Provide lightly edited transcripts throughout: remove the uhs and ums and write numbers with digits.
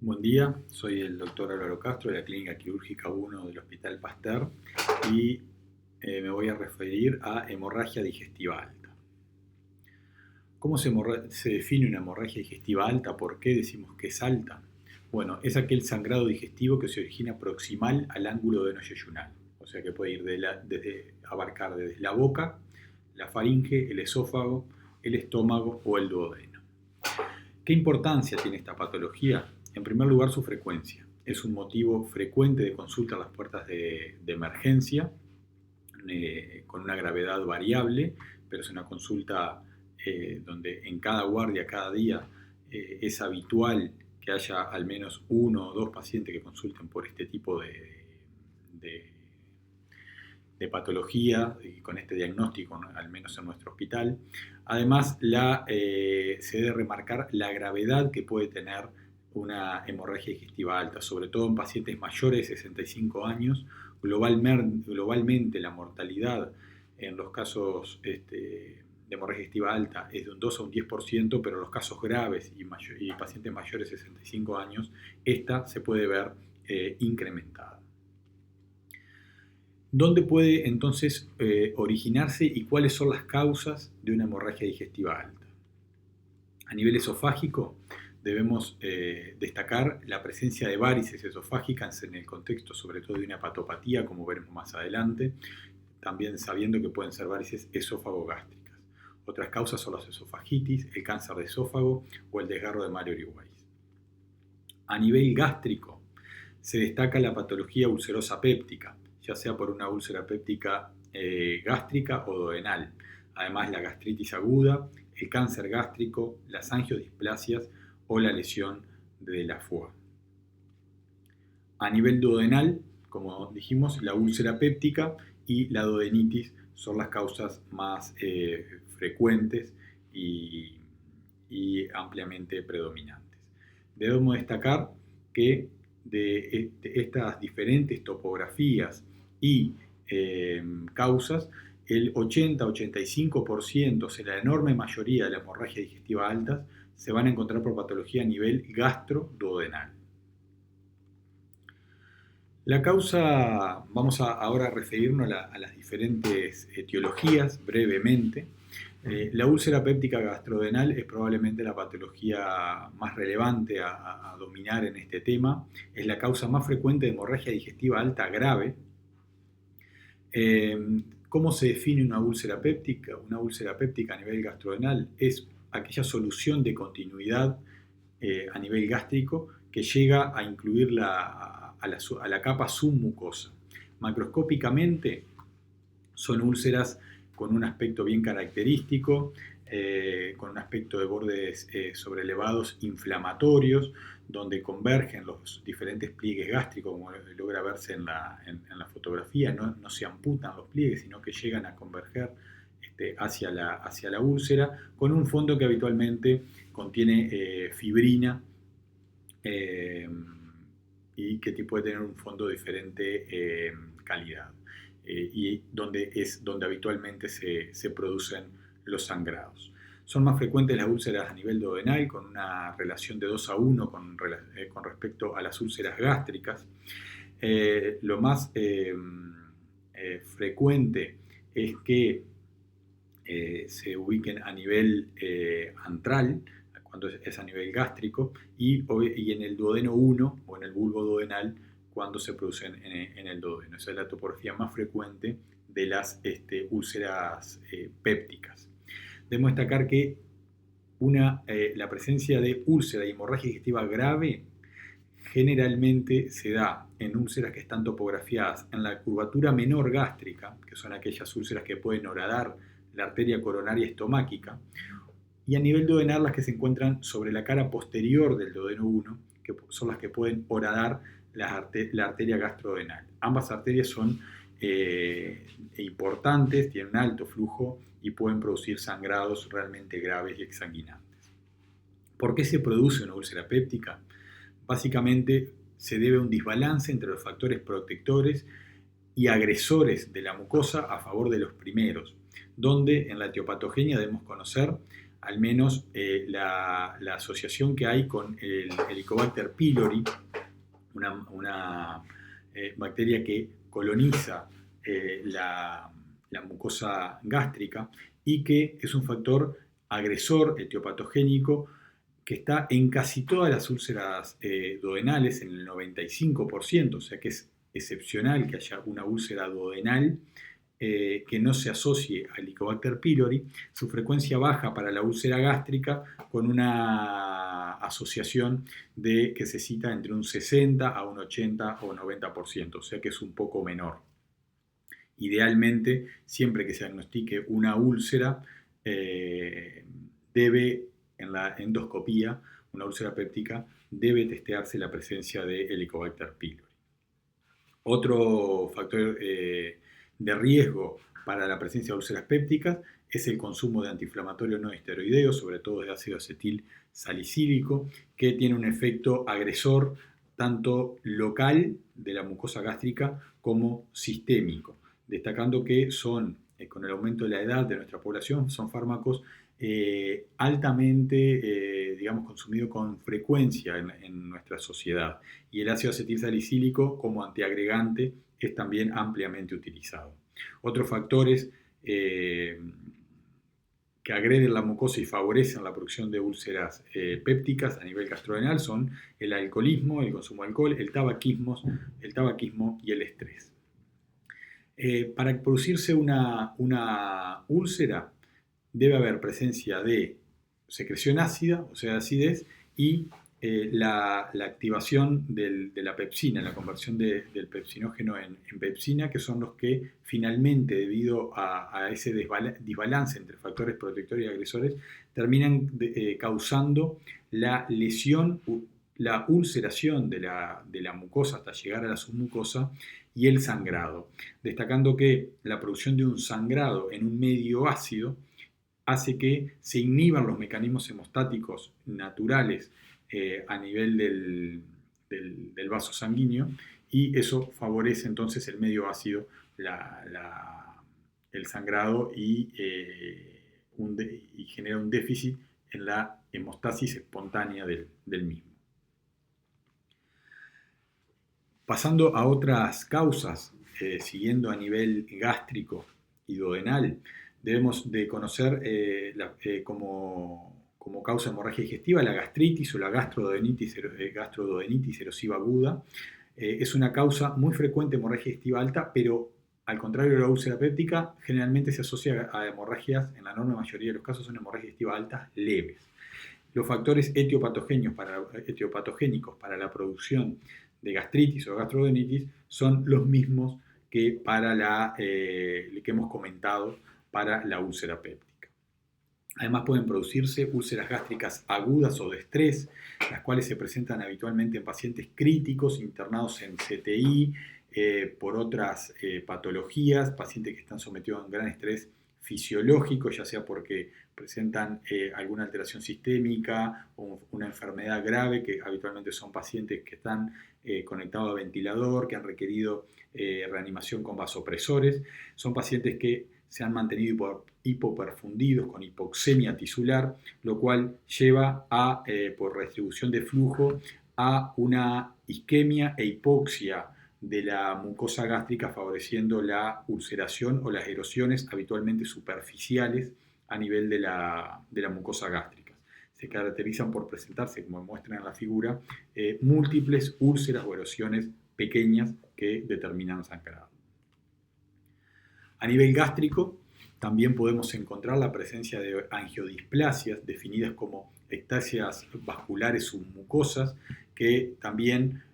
Buen día, soy el doctor Álvaro Castro de la Clínica Quirúrgica 1 del Hospital Pasteur y me voy a referir a hemorragia digestiva alta. ¿Cómo se define una hemorragia digestiva alta? ¿Por qué decimos que es alta? Bueno, es aquel sangrado digestivo que se origina proximal al ángulo veno-yeyunal, o sea que puede ir abarcar desde la boca, la faringe, el esófago, el estómago o el duodeno. ¿Qué importancia tiene esta patología? En primer lugar, su frecuencia. Es un motivo frecuente de consulta a las puertas de emergencia, con una gravedad variable, pero es una consulta donde en cada guardia, cada día, es habitual que haya al menos uno o dos pacientes que consulten por este tipo de, de patología y con este diagnóstico, al menos en nuestro hospital. Además, se debe remarcar la gravedad que puede tener una hemorragia digestiva alta, sobre todo en pacientes mayores de 65 años. Globalmente la mortalidad en los casos de hemorragia digestiva alta es de un 2 a un 10%, pero en los casos graves y pacientes mayores de 65 años, esta se puede ver incrementada. ¿Dónde puede entonces originarse y cuáles son las causas de una hemorragia digestiva alta? A nivel esofágico, debemos destacar la presencia de varices esofágicas en el contexto sobre todo de una hepatopatía, como veremos más adelante, también sabiendo que pueden ser varices esófago-gástricas. Otras causas son las esofagitis, el cáncer de esófago o el desgarro de Mallory-Weiss. A nivel gástrico, se destaca la patología ulcerosa péptica, ya sea por una úlcera péptica gástrica o duodenal. Además, la gastritis aguda, el cáncer gástrico, las angiodisplasias o la lesión de la foie. A nivel duodenal, como dijimos, la úlcera péptica y la duodenitis son las causas más frecuentes y ampliamente predominantes. Debemos destacar que de estas diferentes topografías y causas, el 80-85%, o sea, la enorme mayoría de la hemorragia digestiva altas, se van a encontrar por patología a nivel gastroduodenal. La causa, vamos ahora a referirnos a las diferentes etiologías brevemente. La úlcera péptica gastrodenal es probablemente la patología más relevante a dominar en este tema. Es la causa más frecuente de hemorragia digestiva alta grave. ¿Cómo se define una úlcera péptica? Una úlcera péptica a nivel gastrodenal es aquella solución de continuidad a nivel gástrico que llega a incluir a la capa submucosa. Macroscópicamente son úlceras con un aspecto bien característico, con un aspecto de bordes sobrelevados inflamatorios, donde convergen los diferentes pliegues gástricos, como logra verse en la fotografía. No se amputan los pliegues, sino que llegan a converger hacia la úlcera, con un fondo que habitualmente contiene fibrina y que puede tener un fondo de diferente calidad. Y donde habitualmente se producen los sangrados. Son más frecuentes las úlceras a nivel duodenal, con una relación de 2 a 1 con respecto a las úlceras gástricas. Lo más frecuente es que se ubiquen a nivel antral, cuando es a nivel gástrico, y en el duodeno 1 o en el bulbo duodenal, cuando se producen en el duodeno. Esa es la topografía más frecuente de las úlceras pépticas. Debemos destacar que la presencia de úlcera y hemorragia digestiva grave generalmente se da en úlceras que están topografiadas en la curvatura menor gástrica, que son aquellas úlceras que pueden horadar la arteria coronaria estomáquica, y a nivel duodenal las que se encuentran sobre la cara posterior del duodeno 1, que son las que pueden horadar la arteria gastrodenal. Ambas arterias son importantes, tienen un alto flujo y pueden producir sangrados realmente graves y exsanguinantes. ¿Por qué se produce una úlcera péptica? Básicamente se debe a un desbalance entre los factores protectores y agresores de la mucosa a favor de los primeros, donde en la etiopatogenia debemos conocer al menos la asociación que hay con el Helicobacter pylori, una bacteria que coloniza la mucosa gástrica y que es un factor agresor etiopatogénico que está en casi todas las úlceras duodenales, en el 95%, o sea que es excepcional que haya una úlcera duodenal que no se asocie al Helicobacter pylori. Su frecuencia baja para la úlcera gástrica con una asociación que se cita entre un 60 a un 80 o 90%, o sea que es un poco menor. Idealmente, siempre que se diagnostique una úlcera, debe, en la endoscopía, una úlcera péptica, debe testearse la presencia de Helicobacter pylori. Otro factor de riesgo para la presencia de úlceras pépticas es el consumo de antiinflamatorios no esteroideos, sobre todo de ácido acetil salicílico, que tiene un efecto agresor tanto local de la mucosa gástrica como sistémico, destacando que son, con el aumento de la edad de nuestra población, son fármacos altamente, consumidos con frecuencia en nuestra sociedad. Y el ácido acetil salicílico como antiagregante es también ampliamente utilizado. Otros factores que agreden la mucosa y favorecen la producción de úlceras pépticas a nivel gastrodenal son el alcoholismo, el consumo de alcohol, el tabaquismo y el estrés. Para producirse una úlcera debe haber presencia de secreción ácida, o sea, acidez, y la activación de la pepsina, la conversión del pepsinógeno en pepsina, que son los que finalmente, debido a ese desbalance entre factores protectores y agresores, terminan causando la lesión, la ulceración de la mucosa hasta llegar a la submucosa y el sangrado, destacando que la producción de un sangrado en un medio ácido hace que se inhiban los mecanismos hemostáticos naturales a nivel del vaso sanguíneo, y eso favorece entonces el medio ácido, el sangrado y genera un déficit en la hemostasis espontánea del mismo. Pasando a otras causas, siguiendo a nivel gástrico y duodenal, debemos de conocer como causa de hemorragia digestiva la gastritis o la gastroduodenitis erosiva aguda. Es una causa muy frecuente de hemorragia digestiva alta, pero al contrario de la úlcera péptica, generalmente se asocia a hemorragias, en la enorme mayoría de los casos son hemorragias digestivas altas leves. Los factores etiopatogénicos para la producción de gastritis o gastroduodenitis son los mismos que para que hemos comentado para la úlcera péptica. Además pueden producirse úlceras gástricas agudas o de estrés, las cuales se presentan habitualmente en pacientes críticos internados en CTI por otras patologías, pacientes que están sometidos a un gran estrés fisiológico, ya sea porque presentan alguna alteración sistémica o una enfermedad grave, que habitualmente son pacientes que están conectados a ventilador, que han requerido reanimación con vasopresores. Son pacientes que se han mantenido hipoperfundidos con hipoxemia tisular, lo cual lleva por redistribución de flujo a una isquemia e hipoxia de la mucosa gástrica, favoreciendo la ulceración o las erosiones habitualmente superficiales a nivel de la mucosa gástrica. Se caracterizan por presentarse, como muestran en la figura, múltiples úlceras o erosiones pequeñas que determinan sangrado. A nivel gástrico, también podemos encontrar la presencia de angiodisplasias, definidas como ectasias vasculares submucosas, que también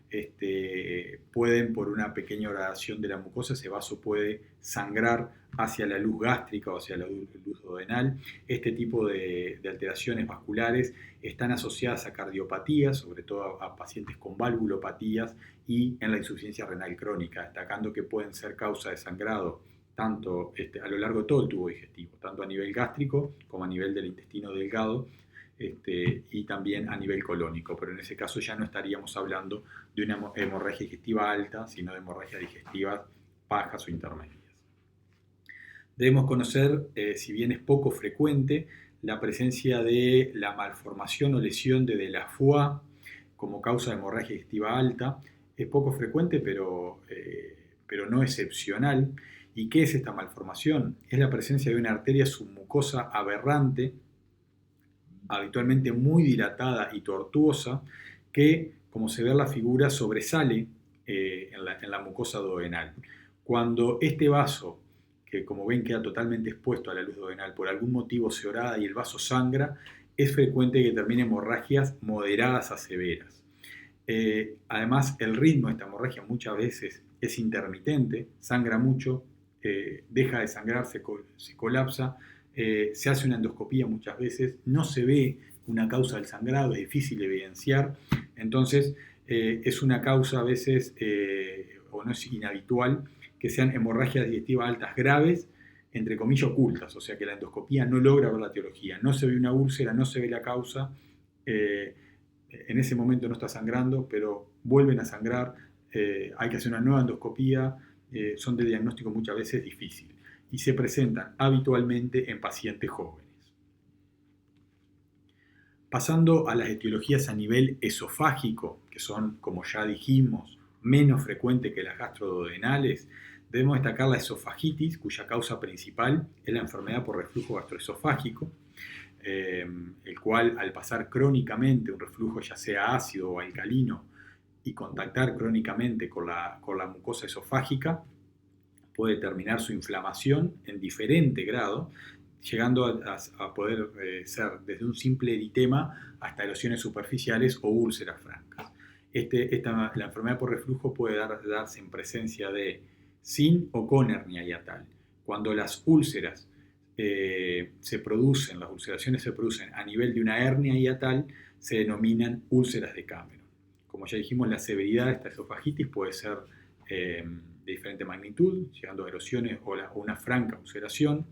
pueden, por una pequeña gradación de la mucosa, ese vaso puede sangrar hacia la luz gástrica o hacia la luz duodenal. Este tipo de alteraciones vasculares están asociadas a cardiopatías, sobre todo a pacientes con valvulopatías, y en la insuficiencia renal crónica, destacando que pueden ser causa de sangrado tanto a lo largo de todo el tubo digestivo, tanto a nivel gástrico como a nivel del intestino delgado, y también a nivel colónico, pero en ese caso ya no estaríamos hablando de una hemorragia digestiva alta, sino de hemorragias digestivas bajas o intermedias. Debemos conocer, si bien es poco frecuente, la presencia de la malformación o lesión de la foie como causa de hemorragia digestiva alta. Es poco frecuente, pero no excepcional. ¿Y qué es esta malformación? Es la presencia de una arteria submucosa aberrante, habitualmente muy dilatada y tortuosa, que, como se ve en la figura, sobresale en la mucosa duodenal. Cuando este vaso, que como ven queda totalmente expuesto a la luz duodenal, por algún motivo se orada y el vaso sangra, es frecuente que termine hemorragias moderadas a severas. Además, el ritmo de esta hemorragia muchas veces es intermitente, sangra mucho, deja de sangrar, se colapsa, se hace una endoscopía muchas veces, no se ve una causa del sangrado, es difícil de evidenciar, entonces es una causa a veces, o no es inhabitual, que sean hemorragias digestivas altas graves, entre comillas ocultas, o sea que la endoscopía no logra ver la etiología, no se ve una úlcera, no se ve la causa, en ese momento no está sangrando, pero vuelven a sangrar, hay que hacer una nueva endoscopía, son de diagnóstico muchas veces difícil y se presentan habitualmente en pacientes jóvenes. Pasando a las etiologías a nivel esofágico, que son, como ya dijimos, menos frecuentes que las gastroduodenales, debemos destacar la esofagitis, cuya causa principal es la enfermedad por reflujo gastroesofágico, el cual al pasar crónicamente un reflujo ya sea ácido o alcalino y contactar crónicamente con la mucosa esofágica, puede terminar su inflamación en diferente grado, llegando a poder ser desde un simple eritema hasta erosiones superficiales o úlceras francas. La enfermedad por reflujo puede darse en presencia de sin o con hernia hiatal. Cuando las úlceras las ulceraciones se producen a nivel de una hernia hiatal, se denominan úlceras de Cameron. Como ya dijimos, la severidad de esta esofagitis puede ser de diferente magnitud, llegando a erosiones o una franca ulceración.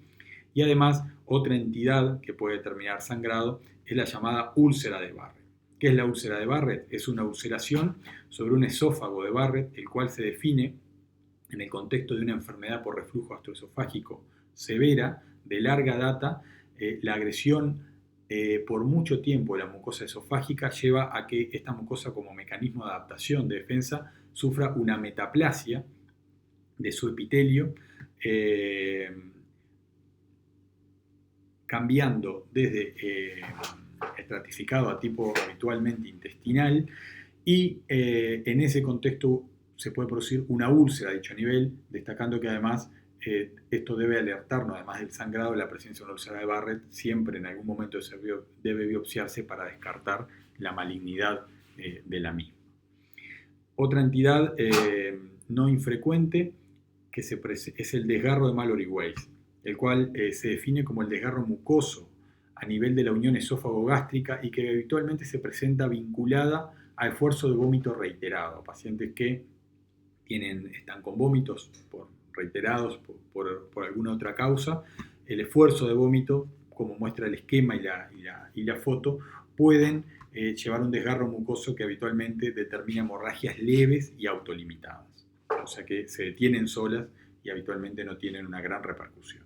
Y además, otra entidad que puede terminar sangrado es la llamada úlcera de Barrett. ¿Qué es la úlcera de Barrett? Es una ulceración sobre un esófago de Barrett, el cual se define en el contexto de una enfermedad por reflujo gastroesofágico severa, de larga data. La agresión por mucho tiempo de la mucosa esofágica lleva a que esta mucosa, como mecanismo de adaptación, de defensa, sufra una metaplasia de su epitelio, cambiando desde estratificado a tipo habitualmente intestinal, y en ese contexto se puede producir una úlcera a dicho nivel, destacando que además esto debe alertarnos, además del sangrado, de la presencia de una úlcera de Barrett. Siempre en algún momento debe biopsiarse para descartar la malignidad de la misma. Otra entidad no infrecuente es el desgarro de Mallory-Weiss, el cual se define como el desgarro mucoso a nivel de la unión esófago-gástrica y que habitualmente se presenta vinculada a esfuerzo de vómito reiterado, pacientes que están con vómitos reiterados por alguna otra causa. El esfuerzo de vómito, como muestra el esquema y la foto, pueden llevar un desgarro mucoso que habitualmente determina hemorragias leves y autolimitadas, o sea que se detienen solas y habitualmente no tienen una gran repercusión.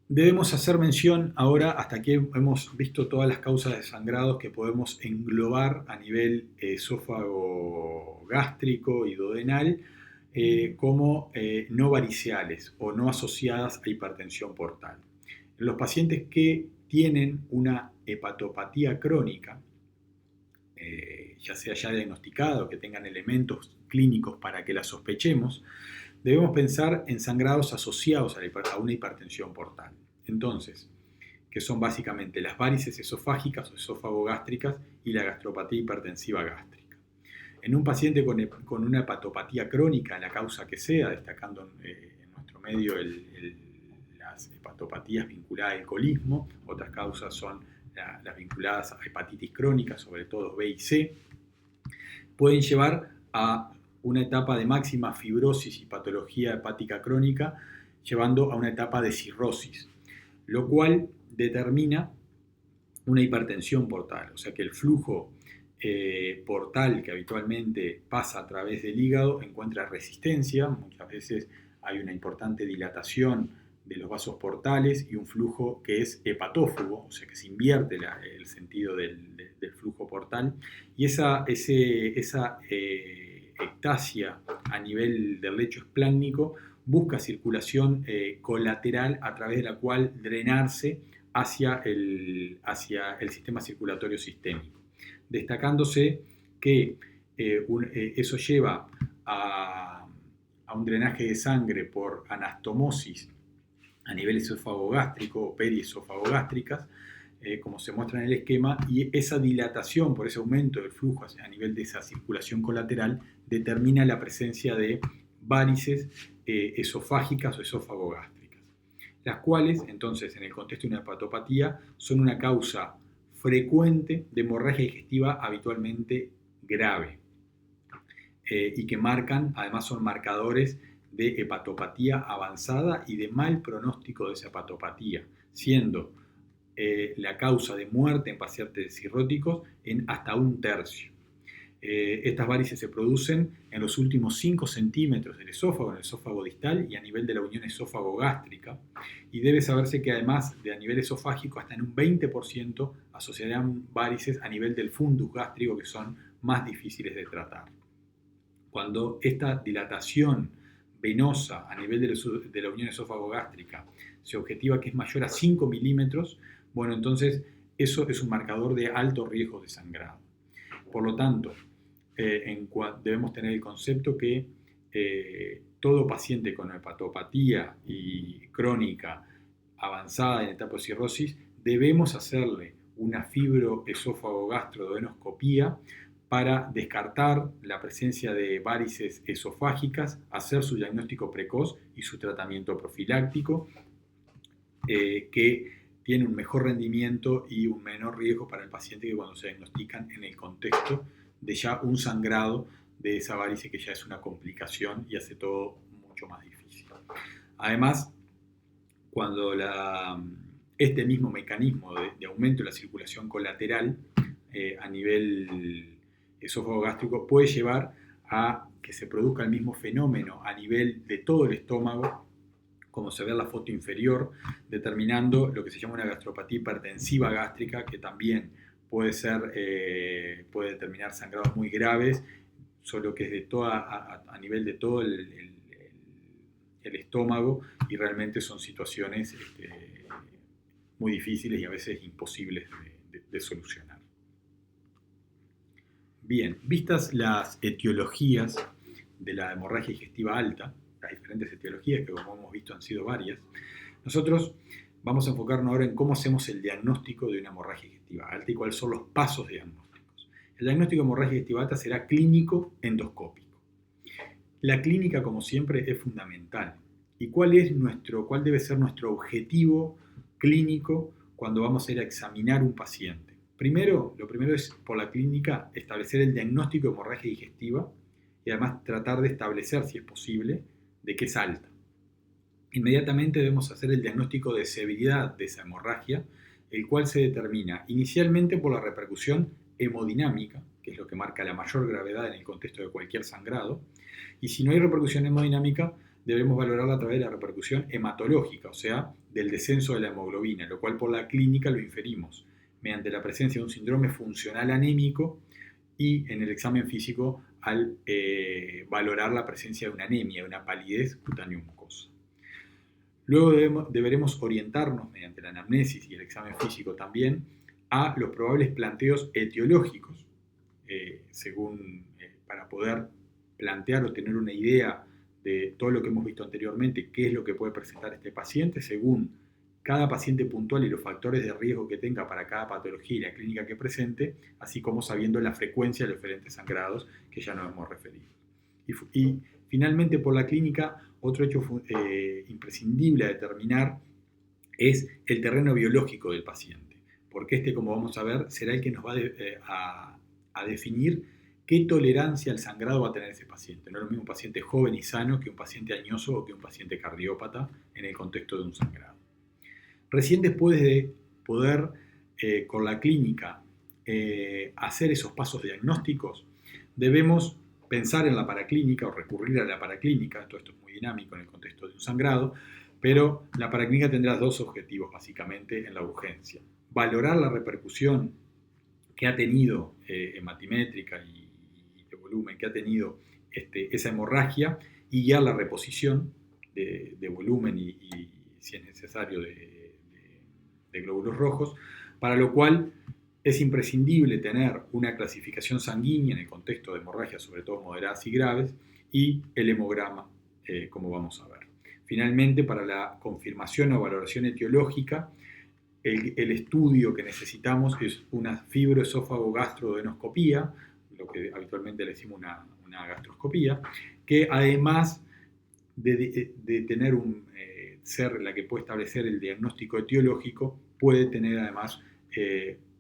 Debemos hacer mención ahora, hasta aquí hemos visto todas las causas de sangrados que podemos englobar a nivel esófago gástrico y duodenal, como no variceales o no asociadas a hipertensión portal. En los pacientes que tienen una hepatopatía crónica, ya sea ya diagnosticada o que tengan elementos clínicos para que la sospechemos, debemos pensar en sangrados asociados a una hipertensión portal. Entonces, que son básicamente las varices esofágicas o esófago-gástricas y la gastropatía hipertensiva gástrica. En un paciente con una hepatopatía crónica, la causa que sea, destacando en nuestro medio las hepatopatías vinculadas al alcoholismo, otras causas son las vinculadas a hepatitis crónica, sobre todo B y C, pueden llevar a una etapa de máxima fibrosis y patología hepática crónica, llevando a una etapa de cirrosis, lo cual determina una hipertensión portal, o sea que el flujo portal que habitualmente pasa a través del hígado encuentra resistencia, muchas veces hay una importante dilatación de los vasos portales y un flujo que es hepatófugo, o sea que se invierte el sentido del flujo portal, y esa ectasia a nivel del lecho esplácnico busca circulación colateral a través de la cual drenarse hacia el sistema circulatorio sistémico, destacándose que eso lleva a un drenaje de sangre por anastomosis a nivel esófago-gástrico o periesófago-gástricas, como se muestra en el esquema, y esa dilatación por ese aumento del flujo a nivel de esa circulación colateral determina la presencia de varices esofágicas o esófago-gástricas, las cuales, entonces, en el contexto de una hepatopatía, son una causa frecuente de hemorragia digestiva habitualmente grave, y que además son marcadores de hepatopatía avanzada y de mal pronóstico de esa hepatopatía, siendo la causa de muerte en pacientes cirróticos en hasta 1/3. Estas varices se producen en los últimos 5 centímetros del esófago, en el esófago distal y a nivel de la unión esófago-gástrica, y debe saberse que además de a nivel esofágico hasta en un 20% asociarán varices a nivel del fundus gástrico, que son más difíciles de tratar. Cuando esta dilatación venosa a nivel de la unión esófago-gástrica se objetiva que es mayor a 5 milímetros, bueno, entonces eso es un marcador de alto riesgo de sangrado. Por lo tanto, debemos tener el concepto que todo paciente con hepatopatía y crónica avanzada en etapa de cirrosis debemos hacerle una fibroesófago-gastroduodenoscopía para descartar la presencia de varices esofágicas, hacer su diagnóstico precoz y su tratamiento profiláctico, que tiene un mejor rendimiento y un menor riesgo para el paciente que cuando se diagnostican en el contexto de ya un sangrado de esa varice, que ya es una complicación y hace todo mucho más difícil. Además, cuando este mismo mecanismo de aumento de la circulación colateral a nivel esófago gástrico puede llevar a que se produzca el mismo fenómeno a nivel de todo el estómago, como se ve en la foto inferior, determinando lo que se llama una gastropatía hipertensiva gástrica, que también puede determinar sangrados muy graves, solo que es a nivel de todo el estómago, y realmente son situaciones muy difíciles y a veces imposibles de solucionar. Bien, vistas las etiologías de la hemorragia digestiva alta, las diferentes etiologías que, como hemos visto, han sido varias, nosotros vamos a enfocarnos ahora en cómo hacemos el diagnóstico de una hemorragia digestiva alta y cuáles son los pasos diagnósticos. El diagnóstico de hemorragia digestiva alta será clínico endoscópico. La clínica, como siempre, es fundamental. ¿Y cuál debe ser nuestro objetivo clínico cuando vamos a ir a examinar un paciente? Lo primero es, por la clínica, establecer el diagnóstico de hemorragia digestiva y además tratar de establecer, si es posible, de qué es alta. Inmediatamente debemos hacer el diagnóstico de severidad de esa hemorragia, el cual se determina inicialmente por la repercusión hemodinámica, que es lo que marca la mayor gravedad en el contexto de cualquier sangrado, y si no hay repercusión hemodinámica, debemos valorarla a través de la repercusión hematológica, o sea, del descenso de la hemoglobina, lo cual por la clínica lo inferimos mediante la presencia de un síndrome funcional anémico y en el examen físico al valorar la presencia de una anemia, de una palidez cutáneo mucosa. Luego deberemos orientarnos mediante la anamnesis y el examen físico también a los probables planteos etiológicos, para poder plantear o tener una idea de todo lo que hemos visto anteriormente, qué es lo que puede presentar este paciente según cada paciente puntual y los factores de riesgo que tenga para cada patología y la clínica que presente, así como sabiendo la frecuencia de los diferentes sangrados que ya nos hemos referido. Y finalmente, por la clínica, otro hecho imprescindible a determinar es el terreno biológico del paciente, porque como vamos a ver, será el que nos va a definir qué tolerancia al sangrado va a tener ese paciente. No es lo mismo un paciente joven y sano que un paciente añoso o que un paciente cardiópata en el contexto de un sangrado. Recién después de poder, con la clínica, hacer esos pasos diagnósticos, debemos pensar en la paraclínica o recurrir a la paraclínica. Todo esto es muy dinámico en el contexto de un sangrado, Pero la paraclínica tendrá dos objetivos básicamente en la urgencia. Valorar la repercusión que ha tenido hematimétrica y de volumen, que ha tenido esa hemorragia, y guiar la reposición de volumen y, si es necesario, de glóbulos rojos, para lo cual es imprescindible tener una clasificación sanguínea en el contexto de hemorragias, sobre todo moderadas y graves, y el hemograma, como vamos a ver. Finalmente, para la confirmación o valoración etiológica, el estudio que necesitamos es una fibroesófago-gastroadenoscopía, lo que habitualmente le decimos una gastroscopía, que además de tener ser la que puede establecer el diagnóstico etiológico, puede tener además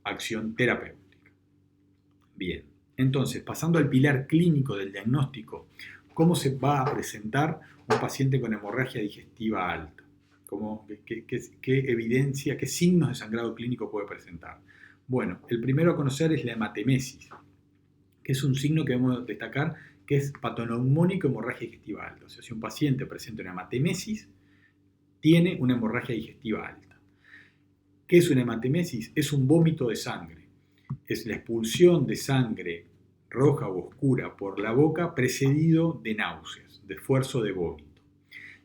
acción terapéutica. Bien, entonces, pasando al pilar clínico del diagnóstico, ¿cómo se va a presentar un paciente con hemorragia digestiva alta? ¿Qué evidencia, qué signos de sangrado clínico puede presentar? Bueno, el primero a conocer es la hematemesis, que es un signo que debemos destacar, que es patoneumónico hemorragia digestiva alta. O sea, si un paciente presenta una hematemesis, tiene una hemorragia digestiva alta. ¿Qué es una hematemesis? Es un vómito de sangre. Es la expulsión de sangre roja o oscura por la boca precedido de náuseas, de esfuerzo de vómito.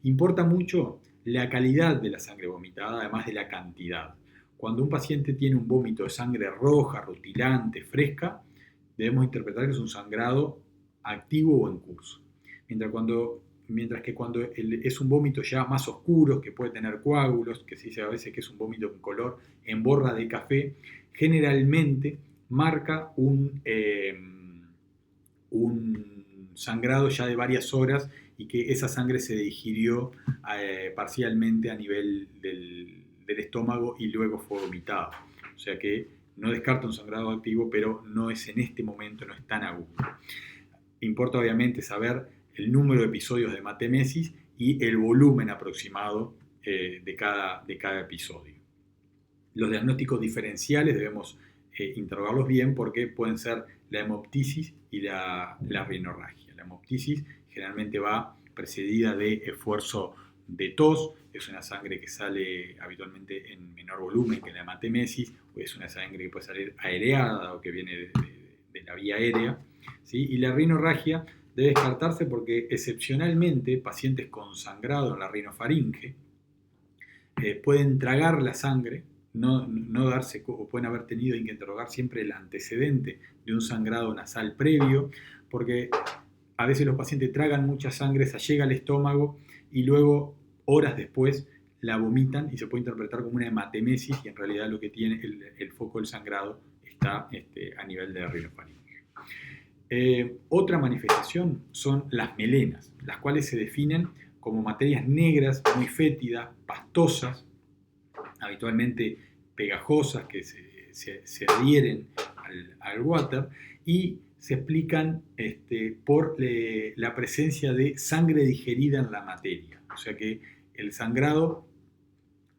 Importa mucho la calidad de la sangre vomitada, además de la cantidad. Cuando un paciente tiene un vómito de sangre roja, rutilante, fresca, debemos interpretar que es un sangrado activo o en curso. Mientras que cuando es un vómito ya más oscuro, que puede tener coágulos, que se dice a veces que es un vómito con color en borra de café, generalmente marca un sangrado ya de varias horas y que esa sangre se digirió parcialmente a nivel del estómago y luego fue vomitada. O sea que no descarta un sangrado activo, pero no es en este momento, no es tan agudo. Importa obviamente saber el número de episodios de hematemesis y el volumen aproximado de cada episodio. Los diagnósticos diferenciales debemos interrogarlos bien porque pueden ser la hemoptisis y la rinorragia. La hemoptisis generalmente va precedida de esfuerzo de tos, es una sangre que sale habitualmente en menor volumen que la hematemesis, o es una sangre que puede salir aereada o que viene de la vía aérea, ¿sí? Y la rinorragia debe descartarse porque excepcionalmente pacientes con sangrado en la rinofaringe pueden tragar la sangre, no darse, o pueden haber tenido que interrogar siempre el antecedente de un sangrado nasal previo, porque a veces los pacientes tragan mucha sangre, se llega al estómago y luego, horas después, la vomitan y se puede interpretar como una hematemesis y en realidad lo que tiene el foco del sangrado está a nivel de la rinofaringe. Otra manifestación son las melenas, las cuales se definen como materias negras, muy fétidas, pastosas, habitualmente pegajosas, que se adhieren al water y se explican por la presencia de sangre digerida en la materia. O sea que el sangrado,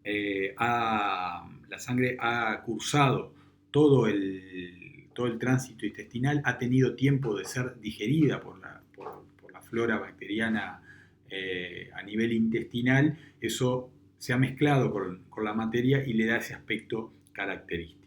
la sangre ha cursado todo el tránsito intestinal, ha tenido tiempo de ser digerida por la flora bacteriana a nivel intestinal. Eso se ha mezclado con la materia y le da ese aspecto característico.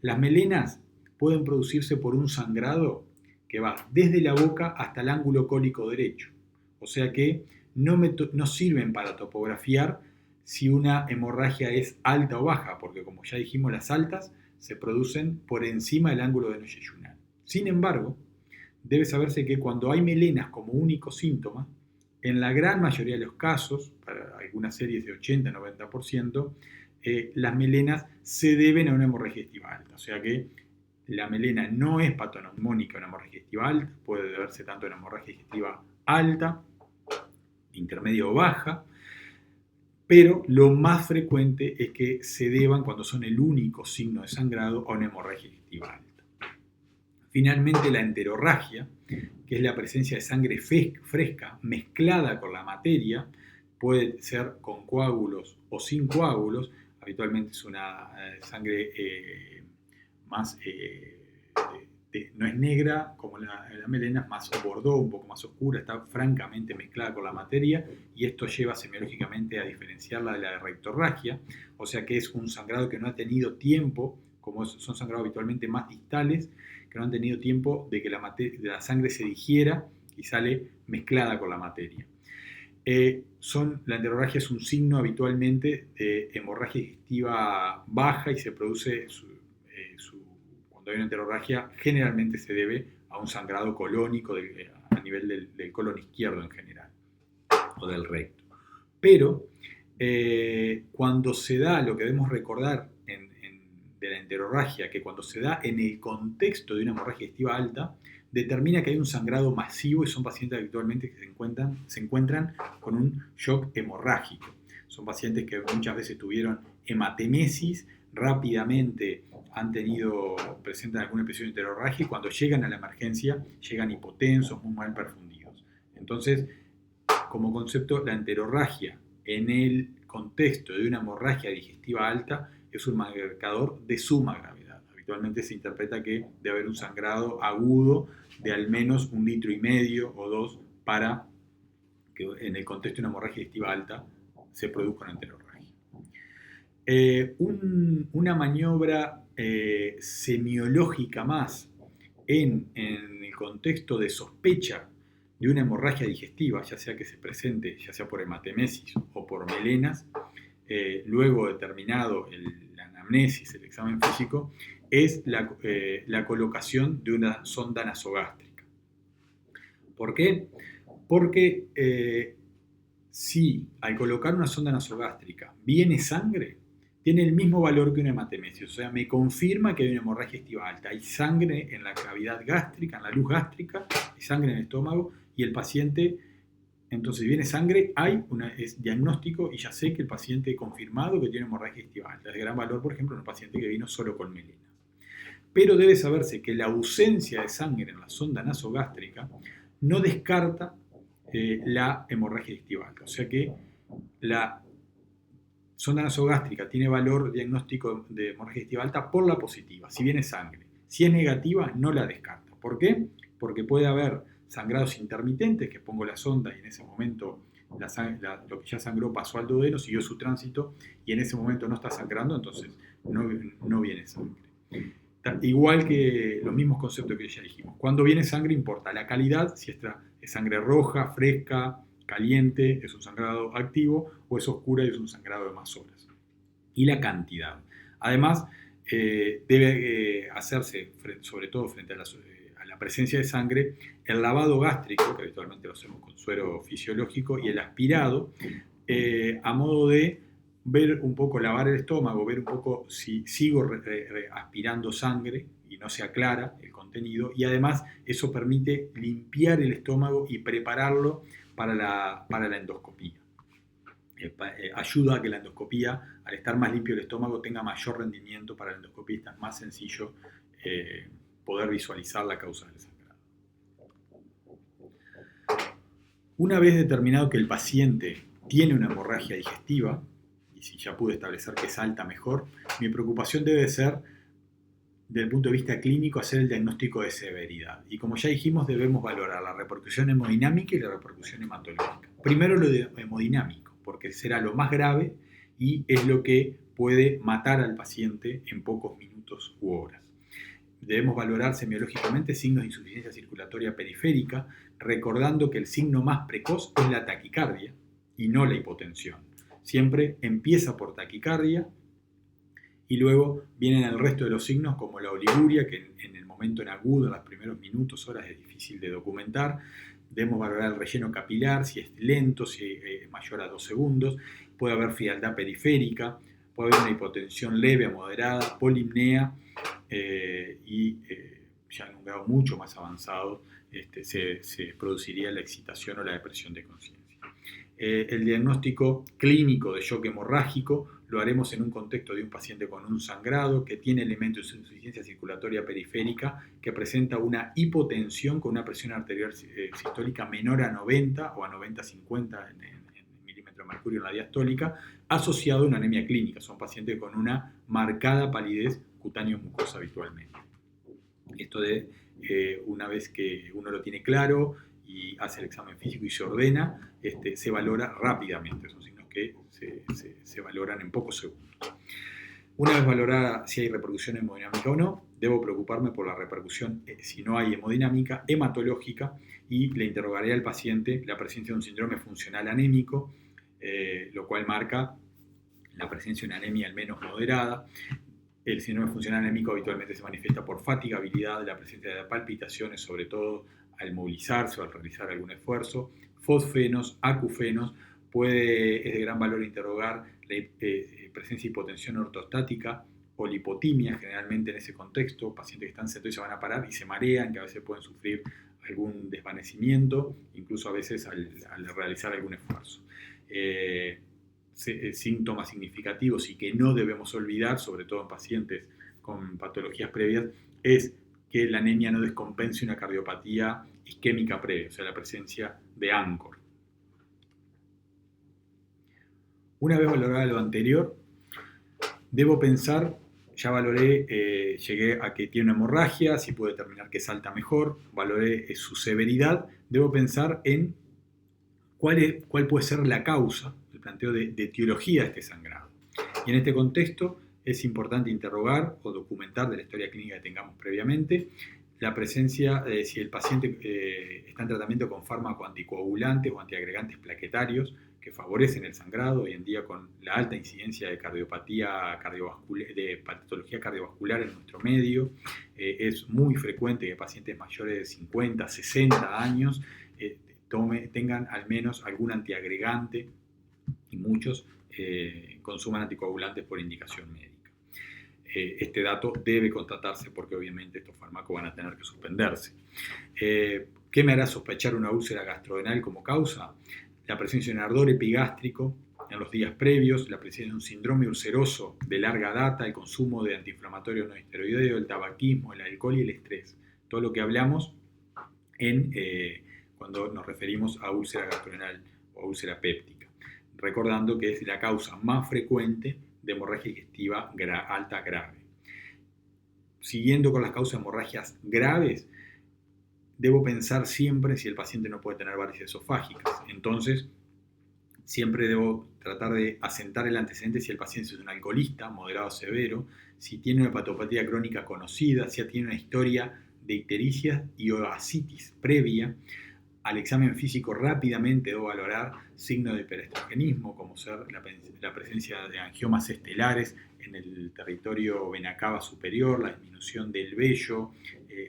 Las melenas pueden producirse por un sangrado que va desde la boca hasta el ángulo cólico derecho. O sea que no sirven para topografiar si una hemorragia es alta o baja, porque como ya dijimos, las altas se producen por encima del ángulo adenoyeyunal. Sin embargo, debe saberse que cuando hay melenas como único síntoma, en la gran mayoría de los casos, para algunas series de 80-90%, las melenas se deben a una hemorragia digestiva alta. O sea que la melena no es patoneumónica, una hemorragia digestiva alta, puede deberse tanto a una hemorragia digestiva alta, intermedia o baja, pero lo más frecuente es que se deban, cuando son el único signo de sangrado, a una hemorragia digestiva alta. Finalmente, la enterorragia, que es la presencia de sangre fresca mezclada con la materia, puede ser con coágulos o sin coágulos. Habitualmente es una sangre más no es negra como la melena, es más bordeaux, un poco más oscura, está francamente mezclada con la materia, y esto lleva semiológicamente a diferenciarla de la rectorragia, o sea que es un sangrado que no ha tenido tiempo, como son sangrados habitualmente más distales, que no han tenido tiempo de que la sangre se digiera y sale mezclada con la materia. La enterorragia es un signo habitualmente de hemorragia digestiva baja y se produce cuando hay una enterorragia generalmente se debe a un sangrado colónico a nivel del colon izquierdo en general o del recto. Pero cuando se da, lo que debemos recordar de la enterorragia, que cuando se da en el contexto de una hemorragia digestiva alta, determina que hay un sangrado masivo y son pacientes habitualmente que se encuentran con un shock hemorrágico. Son pacientes que muchas veces tuvieron hematemesis, rápidamente presentan alguna episodio de enterorragia y cuando llegan a la emergencia llegan hipotensos, muy mal perfundidos. Entonces, como concepto, la enterorragia en el contexto de una hemorragia digestiva alta es un marcador de suma gravedad. Habitualmente se interpreta que debe haber un sangrado agudo de al menos 1,5 litros o 2 para que en el contexto de una hemorragia digestiva alta se produzca una enterorragia. Una maniobra semiológica más en el contexto de sospecha de una hemorragia digestiva, ya sea que se presente, ya sea por hematemesis o por melenas, luego determinado la anamnesis, el examen físico, es la colocación de una sonda nasogástrica. ¿Por qué? Porque si al colocar una sonda nasogástrica viene sangre, tiene el mismo valor que una hematemesis, o sea, me confirma que hay una hemorragia digestiva alta. Hay sangre en la cavidad gástrica, en la luz gástrica, hay sangre en el estómago, y el paciente, entonces si viene sangre, es diagnóstico y ya sé que el paciente confirmado que tiene hemorragia digestiva alta. Es de gran valor, por ejemplo, en un paciente que vino solo con melenas. Pero debe saberse que la ausencia de sangre en la sonda nasogástrica no descarta la hemorragia digestiva alta. O sea que la sonda nasogástrica tiene valor diagnóstico de hemorragia digestiva alta por la positiva, si viene sangre. Si es negativa, no la descarta. ¿Por qué? Porque puede haber sangrados intermitentes, que pongo la sonda y en ese momento lo que ya sangró pasó al duodeno, siguió su tránsito y en ese momento no está sangrando, entonces no viene sangre. Igual que los mismos conceptos que ya dijimos. Cuando viene sangre importa la calidad, si es sangre roja, fresca, caliente, es un sangrado activo, o es oscura y es un sangrado de más horas. Y la cantidad. Además, debe hacerse, sobre todo frente a la presencia de sangre, el lavado gástrico, que habitualmente lo hacemos con suero fisiológico, y el aspirado, a modo de ver un poco, lavar el estómago, ver un poco si sigo aspirando sangre y no se aclara el contenido, y además eso permite limpiar el estómago y prepararlo para la endoscopía. Ayuda a que la endoscopía, al estar más limpio el estómago, tenga mayor rendimiento para el endoscopista, es más sencillo poder visualizar la causa del sangrado. Una vez determinado que el paciente tiene una hemorragia digestiva, y si ya pude establecer que es alta mejor, mi preocupación debe ser, desde el punto de vista clínico, hacer el diagnóstico de severidad. Y como ya dijimos, debemos valorar la repercusión hemodinámica y la repercusión hematológica. Primero lo hemodinámico, porque será lo más grave y es lo que puede matar al paciente en pocos minutos u horas. Debemos valorar semiológicamente signos de insuficiencia circulatoria periférica, recordando que el signo más precoz es la taquicardia y no la hipotensión. Siempre empieza por taquicardia y luego vienen el resto de los signos como la oliguria, que en el momento en agudo, en los primeros minutos, horas, es difícil de documentar. Debemos valorar el relleno capilar, si es lento, si es mayor a 2 segundos. Puede haber frialdad periférica, puede haber una hipotensión leve a moderada, polimnea y ya en un grado mucho más avanzado se produciría la excitación o la depresión de conciencia. El diagnóstico clínico de shock hemorrágico lo haremos en un contexto de un paciente con un sangrado que tiene elementos de insuficiencia circulatoria periférica, que presenta una hipotensión con una presión arterial sistólica menor a 90 o a 90-50 en milímetro de mercurio en la diastólica, asociado a una anemia clínica. Son pacientes con una marcada palidez cutáneo mucosa habitualmente. Esto de una vez que uno lo tiene claro y hace el examen físico y se ordena, se valora rápidamente. Son signos que se valoran en pocos segundos. Una vez valorada si hay repercusión hemodinámica o no, debo preocuparme por la repercusión, si no hay hemodinámica, hematológica, y le interrogaré al paciente la presencia de un síndrome funcional anémico, lo cual marca la presencia de una anemia al menos moderada. El síndrome funcional anémico habitualmente se manifiesta por fatigabilidad, la presencia de palpitaciones, sobre todo al movilizarse o al realizar algún esfuerzo, fosfenos, acufenos. Es de gran valor interrogar la presencia de hipotensión ortostática o lipotimia, generalmente en ese contexto, pacientes que están sentados y se van a parar y se marean, que a veces pueden sufrir algún desvanecimiento, incluso a veces al realizar algún esfuerzo. Síntomas significativos y que no debemos olvidar, sobre todo en pacientes con patologías previas, es que la anemia no descompense una cardiopatía isquémica previa, o sea, la presencia de ANCOR. Una vez valorado lo anterior, debo pensar, ya valoré, llegué a que tiene una hemorragia, si puedo determinar que salta mejor, valoré su severidad, debo pensar en cuál puede ser la causa, el planteo de etiología de este sangrado. Y en este contexto es importante interrogar o documentar de la historia clínica que tengamos previamente la presencia, si el paciente está en tratamiento con fármacos anticoagulantes o antiagregantes plaquetarios que favorecen el sangrado. Hoy en día, con la alta incidencia de cardiopatía cardiovascular, de patología cardiovascular en nuestro medio, es muy frecuente que pacientes mayores de 50, 60 años tengan al menos algún antiagregante, y muchos consuman anticoagulantes por indicación médica. Este dato debe constatarse porque obviamente estos fármacos van a tener que suspenderse. ¿Qué me hará sospechar una úlcera gastrodenal como causa? La presencia de un ardor epigástrico en los días previos, la presencia de un síndrome ulceroso de larga data, el consumo de antiinflamatorios no esteroideos, el tabaquismo, el alcohol y el estrés. Todo lo que hablamos cuando nos referimos a úlcera gastrodenal o úlcera péptica. Recordando que es la causa más frecuente de hemorragia digestiva alta grave. Siguiendo con las causas de hemorragias graves, debo pensar siempre si el paciente no puede tener varices esofágicas. Entonces, siempre debo tratar de asentar el antecedente si el paciente es un alcoholista moderado o severo, si tiene una hepatopatía crónica conocida, si tiene una historia de ictericia y o ascitis previa. Al examen físico rápidamente debo valorar signos de hiperestrogenismo, como ser la presencia de angiomas estelares en el territorio vena cava superior, la disminución del vello,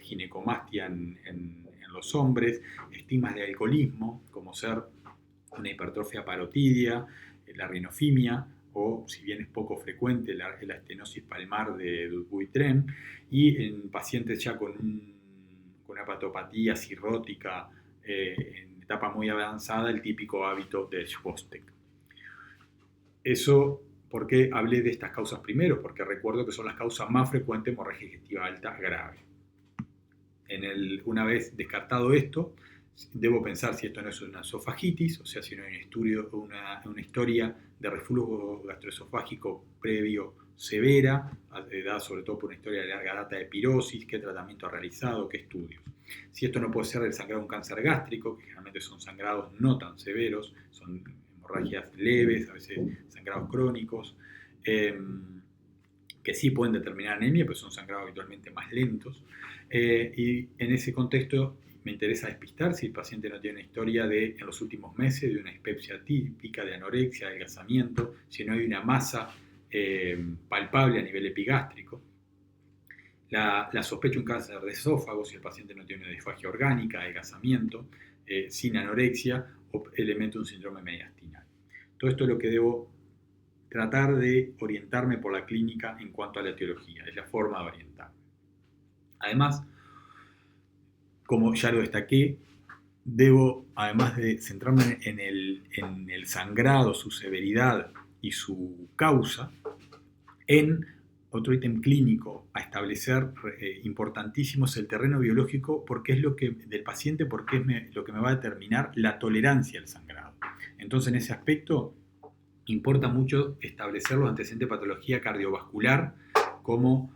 ginecomastia en los hombres, estigmas de alcoholismo, como ser una hipertrofia parotidia, la rinofimia, o si bien es poco frecuente, la estenosis palmar de Dupuytren, y en pacientes ya con una hepatopatía cirrótica en etapa muy avanzada, el típico hábito de Schwostek. Eso, ¿por qué hablé de estas causas primero? Porque recuerdo que son las causas más frecuentes de hemorragia digestiva alta grave. Una vez descartado esto, debo pensar si esto no es una esofagitis, o sea, si no hay una historia de reflujo gastroesofágico previo severa, dada sobre todo por una historia de larga data de pirosis, qué tratamiento ha realizado, qué estudios. Si esto no puede ser el sangrado de un cáncer gástrico, que generalmente son sangrados no tan severos, son hemorragias leves, a veces sangrados crónicos, que sí pueden determinar anemia, pero son sangrados habitualmente más lentos. Y en ese contexto me interesa despistar si el paciente no tiene una historia en los últimos meses de una dispepsia típica, de anorexia, de adelgazamiento, si no hay una masa palpable a nivel epigástrico. La sospecha de un cáncer de esófago si el paciente no tiene una disfagia orgánica, adelgazamiento, sin anorexia o elemento de un síndrome mediastinal. Todo esto es lo que debo tratar de orientarme por la clínica en cuanto a la etiología, es la forma de orientarme. Además, como ya lo destaqué, debo, además de centrarme en el sangrado, su severidad y su causa, en otro ítem clínico a establecer importantísimo es el terreno biológico, porque es del paciente, porque es lo que me va a determinar la tolerancia al sangrado. Entonces, en ese aspecto, importa mucho establecer los antecedentes de patología cardiovascular como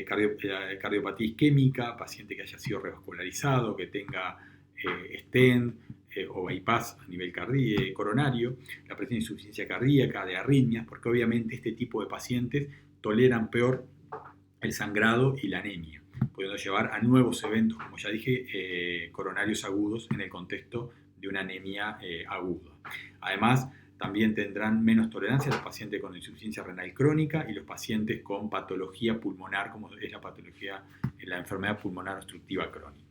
cardiopatía isquémica, paciente que haya sido revascularizado, que tenga stent o bypass a nivel coronario, la presencia de insuficiencia cardíaca, de arritmias, porque obviamente este tipo de pacientes toleran peor el sangrado y la anemia, pudiendo llevar a nuevos eventos, como ya dije, coronarios agudos en el contexto de una anemia aguda. Además, también tendrán menos tolerancia los pacientes con insuficiencia renal crónica y los pacientes con patología pulmonar, como es la enfermedad pulmonar obstructiva crónica.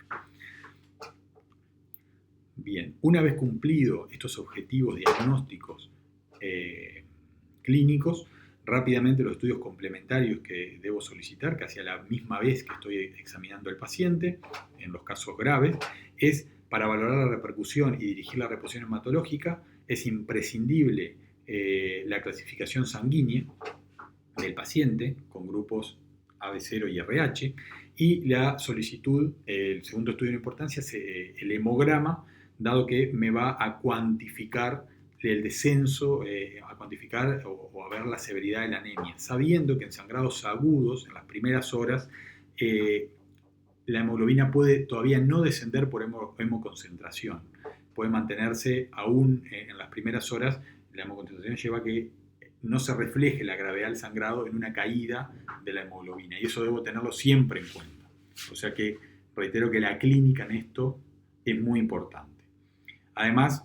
Bien, una vez cumplidos estos objetivos diagnósticos clínicos, rápidamente los estudios complementarios que debo solicitar, casi a la misma vez que estoy examinando al paciente, en los casos graves, es para valorar la repercusión y dirigir la reposición hematológica. Es imprescindible la clasificación sanguínea del paciente con grupos AB0 y RH, y la solicitud, el segundo estudio de importancia, es el hemograma, dado que me va a cuantificar el descenso, a cuantificar o a ver la severidad de la anemia, sabiendo que en sangrados agudos, en las primeras horas, la hemoglobina puede todavía no descender por hemoconcentración, puede mantenerse aún en las primeras horas. La hemoconcentración lleva a que no se refleje la gravedad del sangrado en una caída de la hemoglobina, y eso debo tenerlo siempre en cuenta. O sea que reitero que la clínica en esto es muy importante. Además,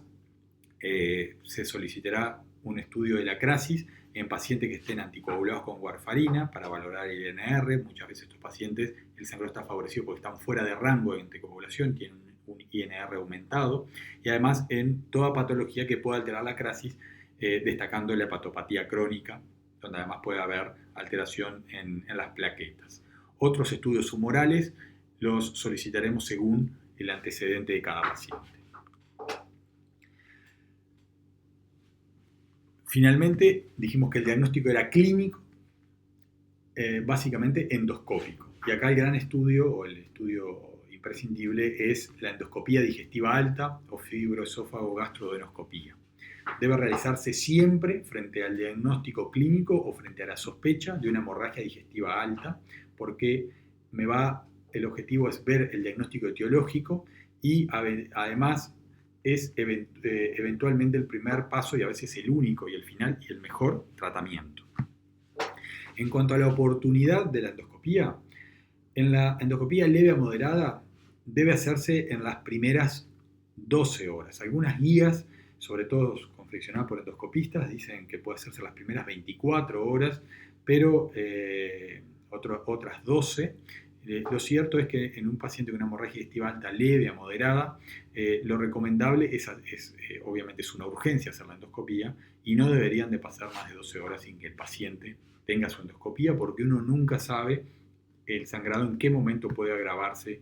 se solicitará un estudio de la crisis en pacientes que estén anticoagulados con warfarina para valorar el INR. Muchas veces estos pacientes, el sangrado está favorecido porque están fuera de rango de anticoagulación, tienen un INR aumentado, y además en toda patología que pueda alterar la crisis, destacando la hepatopatía crónica, donde además puede haber alteración en las plaquetas. Otros estudios humorales los solicitaremos según el antecedente de cada paciente. Finalmente, dijimos que el diagnóstico era clínico, básicamente endoscópico. Y acá el gran estudio, o el estudio imprescindible, es la endoscopía digestiva alta o fibroesófago gastrodenoscopía. Debe realizarse siempre frente al diagnóstico clínico o frente a la sospecha de una hemorragia digestiva alta, porque el objetivo es ver el diagnóstico etiológico y además es eventualmente el primer paso, y a veces el único y el final y el mejor tratamiento. En cuanto a la oportunidad de la endoscopía, en la endoscopía leve a moderada debe hacerse en las primeras 12 horas. Algunas guías, sobre todo confeccionadas por endoscopistas, dicen que puede hacerse en las primeras 24 horas, pero otras 12. Lo cierto es que en un paciente con una hemorragia digestiva alta leve a moderada, lo recomendable es obviamente es una urgencia hacer la endoscopía, y no deberían de pasar más de 12 horas sin que el paciente tenga su endoscopía, porque uno nunca sabe el sangrado en qué momento puede agravarse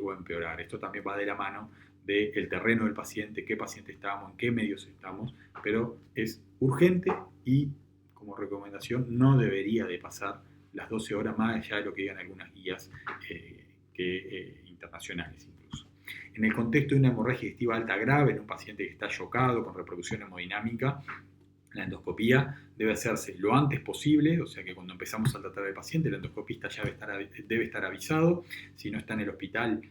o empeorar. Esto también va de la mano del terreno del paciente, qué paciente estamos, en qué medios estamos, pero es urgente y como recomendación no debería de pasar las 12 horas, más allá de lo que digan algunas guías internacionales incluso. En el contexto de una hemorragia digestiva alta grave, en un paciente que está chocado con repercusión hemodinámica, la endoscopía debe hacerse lo antes posible, o sea que cuando empezamos a tratar al paciente, el endoscopista ya debe estar avisado. Si no está en el hospital,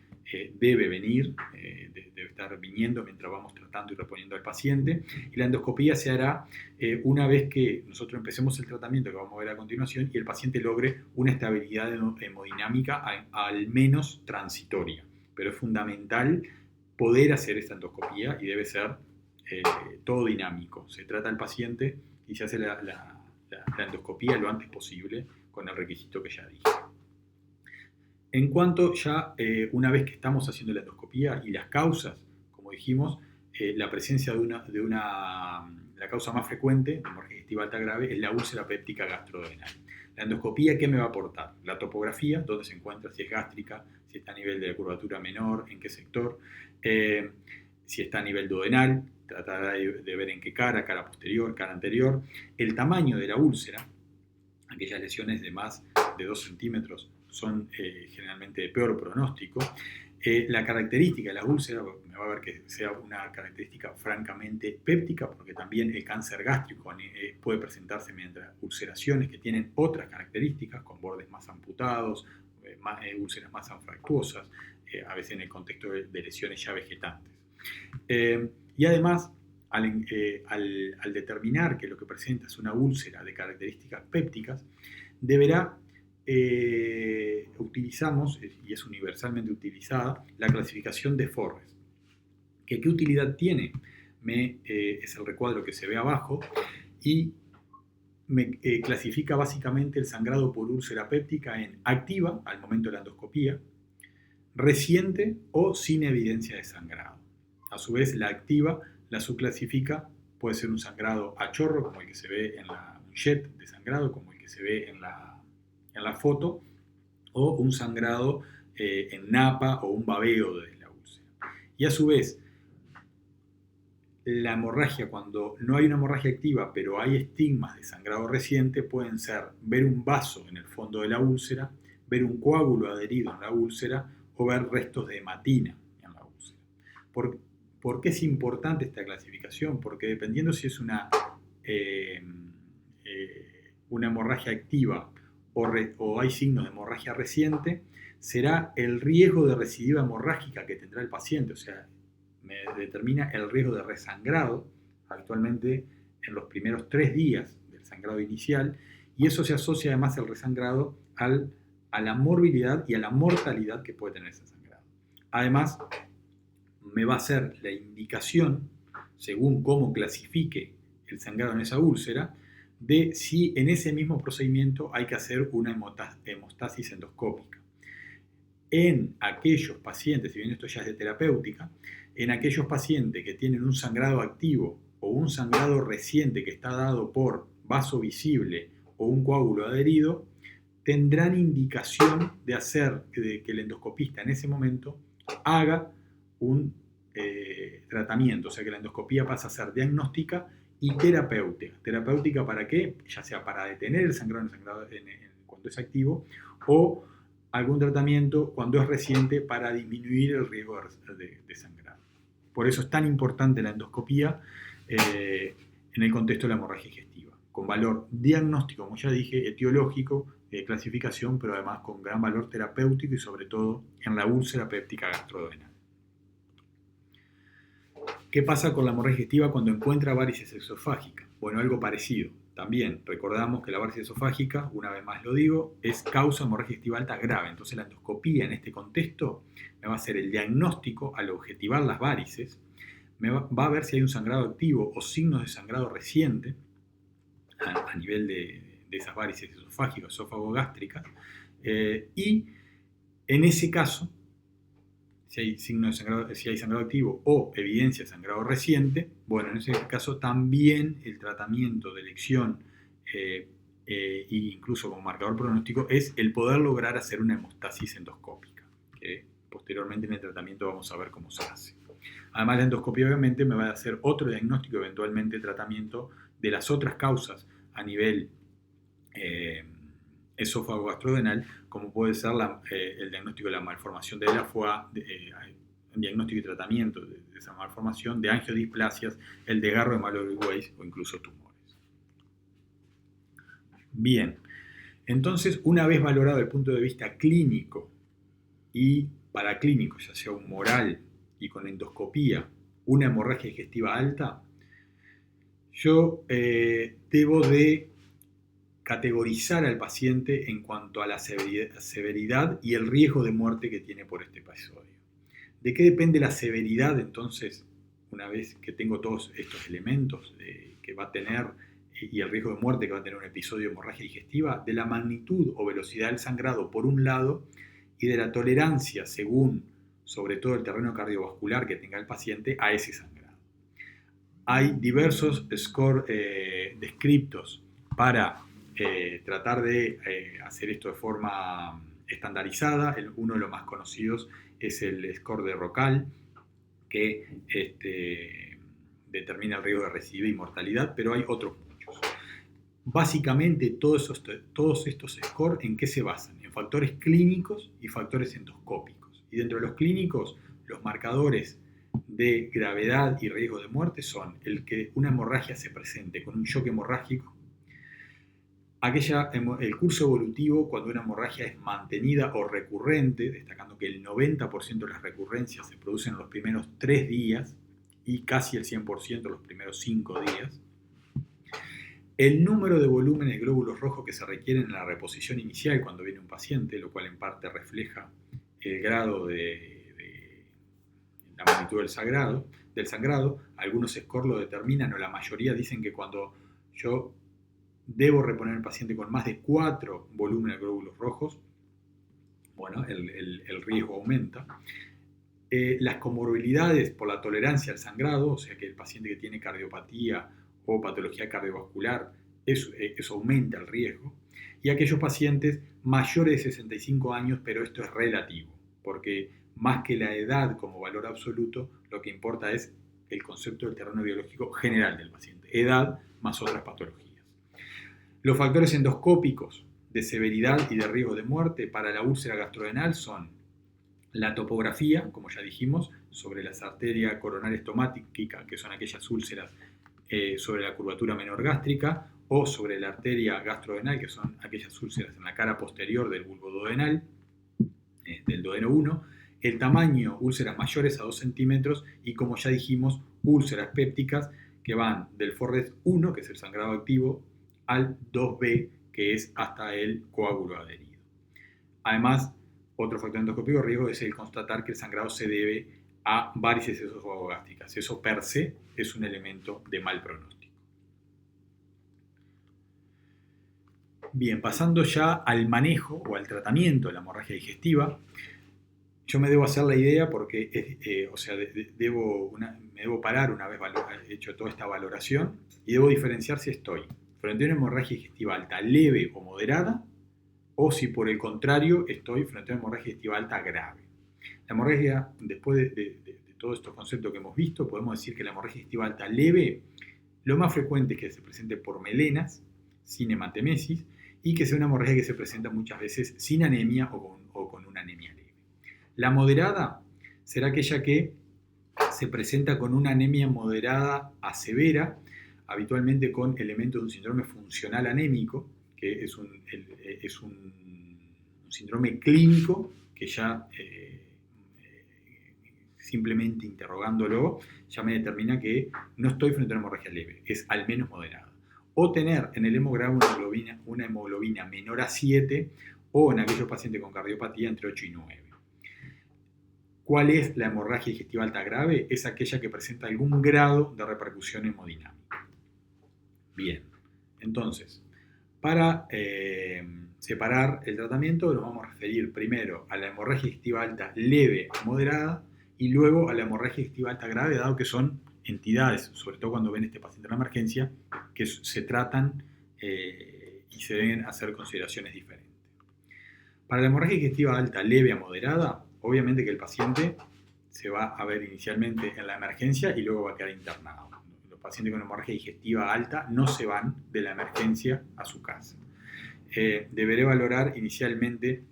debe venir, debe estar viniendo mientras vamos tratando y reponiendo al paciente. Y la endoscopía se hará una vez que nosotros empecemos el tratamiento, que vamos a ver a continuación, y el paciente logre una estabilidad hemodinámica al menos transitoria. Pero es fundamental poder hacer esta endoscopía y debe ser todo dinámico. Se trata al paciente y se hace la endoscopía lo antes posible con el requisito que ya dije. En cuanto ya una vez que estamos haciendo la endoscopía y las causas, como dijimos, la presencia la causa más frecuente de hemorragia digestiva alta grave es la úlcera péptica gastrodenal. La endoscopía, ¿qué me va a aportar? La topografía, dónde se encuentra, si es gástrica, si está a nivel de la curvatura menor, en qué sector, si está a nivel duodenal, tratará de ver en qué cara posterior, cara anterior, el tamaño de la úlcera. Aquellas lesiones de más de 2 centímetros son generalmente de peor pronóstico, La característica de la úlcera, me va a ver que sea una característica francamente péptica, porque también el cáncer gástrico puede presentarse mediante ulceraciones que tienen otras características, con bordes más amputados, úlceras más anfractuosas, a veces en el contexto de lesiones ya vegetantes. Y además, al determinar que lo que presenta es una úlcera de características pépticas, utilizamos, y es universalmente utilizada, la clasificación de Forres. ¿Qué utilidad tiene? Es el recuadro que se ve abajo, y me clasifica básicamente el sangrado por úlcera péptica en activa, al momento de la endoscopía, reciente o sin evidencia de sangrado. A su vez, la activa la subclasifica, puede ser un sangrado a chorro, como el que se ve un jet de sangrado, como el que se ve en la foto, o un sangrado en napa o un babeo de la úlcera. Y a su vez, la hemorragia, cuando no hay una hemorragia activa, pero hay estigmas de sangrado reciente, pueden ser ver un vaso en el fondo de la úlcera, ver un coágulo adherido en la úlcera o ver restos de hematina en la úlcera. ¿Por qué es importante esta clasificación? Porque dependiendo si es una hemorragia activa o hay signos de hemorragia reciente, será el riesgo de recidiva hemorrágica que tendrá el paciente, o sea, me determina el riesgo de resangrado, habitualmente en los primeros 3 días del sangrado inicial, y eso se asocia además el resangrado a la morbilidad y a la mortalidad que puede tener ese sangrado. Además, me va a hacer la indicación, según cómo clasifique el sangrado en esa úlcera, de si en ese mismo procedimiento hay que hacer una hemostasis endoscópica. En aquellos pacientes, si bien esto ya es de terapéutica, en aquellos pacientes que tienen un sangrado activo o un sangrado reciente que está dado por vaso visible o un coágulo adherido, tendrán indicación de que el endoscopista en ese momento haga un tratamiento, o sea que la endoscopía pasa a ser diagnóstica y terapéutica. ¿Terapéutica para qué? Ya sea para detener el sangrado cuando es activo, o algún tratamiento cuando es reciente para disminuir el riesgo de sangrado. Por eso es tan importante la endoscopía en el contexto de la hemorragia digestiva, con valor diagnóstico, como ya dije, etiológico, de clasificación, pero además con gran valor terapéutico y sobre todo en la úlcera péptica gastroduodenal. ¿Qué pasa con la hemorragia digestiva cuando encuentra varices esofágicas? Bueno, algo parecido. También recordamos que la varices esofágica, una vez más lo digo, es causa de hemorragia digestiva alta grave. Entonces la endoscopía en este contexto me va a hacer el diagnóstico al objetivar las varices, va a ver si hay un sangrado activo o signos de sangrado reciente a nivel de esas varices esofágicas, esófago-gástricas, y en ese caso, si hay sangrado activo o evidencia de sangrado reciente, bueno, en ese caso también el tratamiento de elección e incluso como marcador pronóstico es el poder lograr hacer una hemostasis endoscópica, que posteriormente en el tratamiento vamos a ver cómo se hace. Además, la endoscopia obviamente me va a hacer otro diagnóstico, eventualmente tratamiento de las otras causas a nivel esófago gastrodenal, como puede ser el diagnóstico de la malformación de la foie, el diagnóstico y tratamiento de esa malformación, de angiodisplasias, el desgarro de Mallory-Weiss o incluso tumores. Bien, entonces una vez valorado el punto de vista clínico y paraclínico, ya sea humoral y con endoscopía, una hemorragia digestiva alta, yo debo de categorizar al paciente en cuanto a la severidad y el riesgo de muerte que tiene por este episodio. ¿De qué depende la severidad entonces, una vez que tengo todos estos elementos que va a tener y el riesgo de muerte que va a tener un episodio de hemorragia digestiva? De la magnitud o velocidad del sangrado por un lado y de la tolerancia según, sobre todo el terreno cardiovascular que tenga el paciente, a ese sangrado. Hay diversos scores descriptos para tratar de hacer esto de forma estandarizada. Uno de los más conocidos es el score de Rocal, que determina el riesgo de recidiva y mortalidad, pero hay otros muchos. Básicamente todos estos scores, ¿en qué se basan? En factores clínicos y factores endoscópicos. Y dentro de los clínicos, los marcadores de gravedad y riesgo de muerte son el que una hemorragia se presente con un shock hemorrágico, el curso evolutivo cuando una hemorragia es mantenida o recurrente, destacando que el 90% de las recurrencias se producen en los primeros 3 días y casi el 100% en los primeros 5 días. El número de volúmenes de glóbulos rojos que se requieren en la reposición inicial cuando viene un paciente, lo cual en parte refleja el grado de la magnitud del sangrado. Algunos scores lo determinan, o la mayoría dicen que cuando yo debo reponer al paciente con más de 4 volúmenes de glóbulos rojos, bueno, el riesgo aumenta. Las comorbilidades por la tolerancia al sangrado, o sea que el paciente que tiene cardiopatía o patología cardiovascular, eso aumenta el riesgo. Y aquellos pacientes mayores de 65 años, pero esto es relativo, porque más que la edad como valor absoluto, lo que importa es el concepto del terreno biológico general del paciente, edad más otras patologías. Los factores endoscópicos de severidad y de riesgo de muerte para la úlcera gastrodenal son la topografía, como ya dijimos, sobre las arterias coronarias estomáticas, que son aquellas úlceras sobre la curvatura menor gástrica, o sobre la arteria gastrodenal, que son aquellas úlceras en la cara posterior del bulbo duodenal, del duodeno 1, el tamaño, úlceras mayores a 2 centímetros, y como ya dijimos, úlceras pépticas que van del Forres 1, que es el sangrado activo, al 2B, que es hasta el coágulo adherido. Además, otro factor endoscópico de riesgo es el constatar que el sangrado se debe a varices esofagogástricas. Eso per se es un elemento de mal pronóstico. Bien, pasando ya al manejo o al tratamiento de la hemorragia digestiva, yo me debo hacer la idea porque, me debo parar una vez hecho toda esta valoración y debo diferenciar si estoy frente a una hemorragia digestiva alta leve o moderada, o si por el contrario estoy frente a una hemorragia digestiva alta grave. La hemorragia, después de todos estos conceptos que hemos visto, podemos decir que la hemorragia digestiva alta leve, lo más frecuente es que se presente por melenas, sin hematemesis, y que sea una hemorragia que se presenta muchas veces sin anemia o con una anemia leve. La moderada será aquella que se presenta con una anemia moderada a severa, habitualmente con elementos de un síndrome funcional anémico, que es un síndrome clínico que ya simplemente interrogándolo ya me determina que no estoy frente a una hemorragia leve, es al menos moderada. O tener en el hemograma una hemoglobina menor a 7, o en aquellos pacientes con cardiopatía entre 8 y 9. ¿Cuál es la hemorragia digestiva alta grave? Es aquella que presenta algún grado de repercusión hemodinámica. Bien, entonces, para separar el tratamiento nos vamos a referir primero a la hemorragia digestiva alta leve o moderada y luego a la hemorragia digestiva alta grave, dado que son entidades, sobre todo cuando ven este paciente en la emergencia, que se tratan y se deben hacer consideraciones diferentes. Para la hemorragia digestiva alta leve a moderada, obviamente que el paciente se va a ver inicialmente en la emergencia y luego va a quedar internado. Los pacientes con hemorragia digestiva alta no se van de la emergencia a su casa. Deberé valorar inicialmente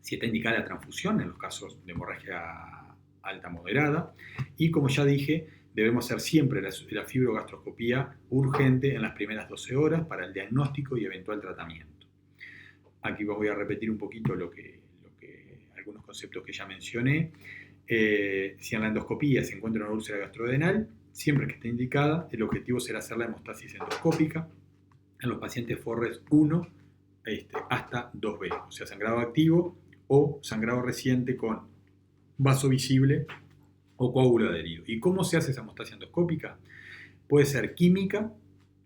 si está indicada la transfusión en los casos de hemorragia alta moderada, y como ya dije, debemos hacer siempre la fibrogastroscopía urgente en las primeras 12 horas para el diagnóstico y eventual tratamiento. Aquí voy a repetir un poquito algunos conceptos que ya mencioné. Si en la endoscopía se encuentra una úlcera gastrodenal, siempre que esté indicada, el objetivo será hacer la hemostasis endoscópica en los pacientes Forres 1 hasta 2B, o sea, sangrado activo o sangrado reciente con vaso visible o coágulo adherido. ¿Y cómo se hace esa hemostasia endoscópica? Puede ser química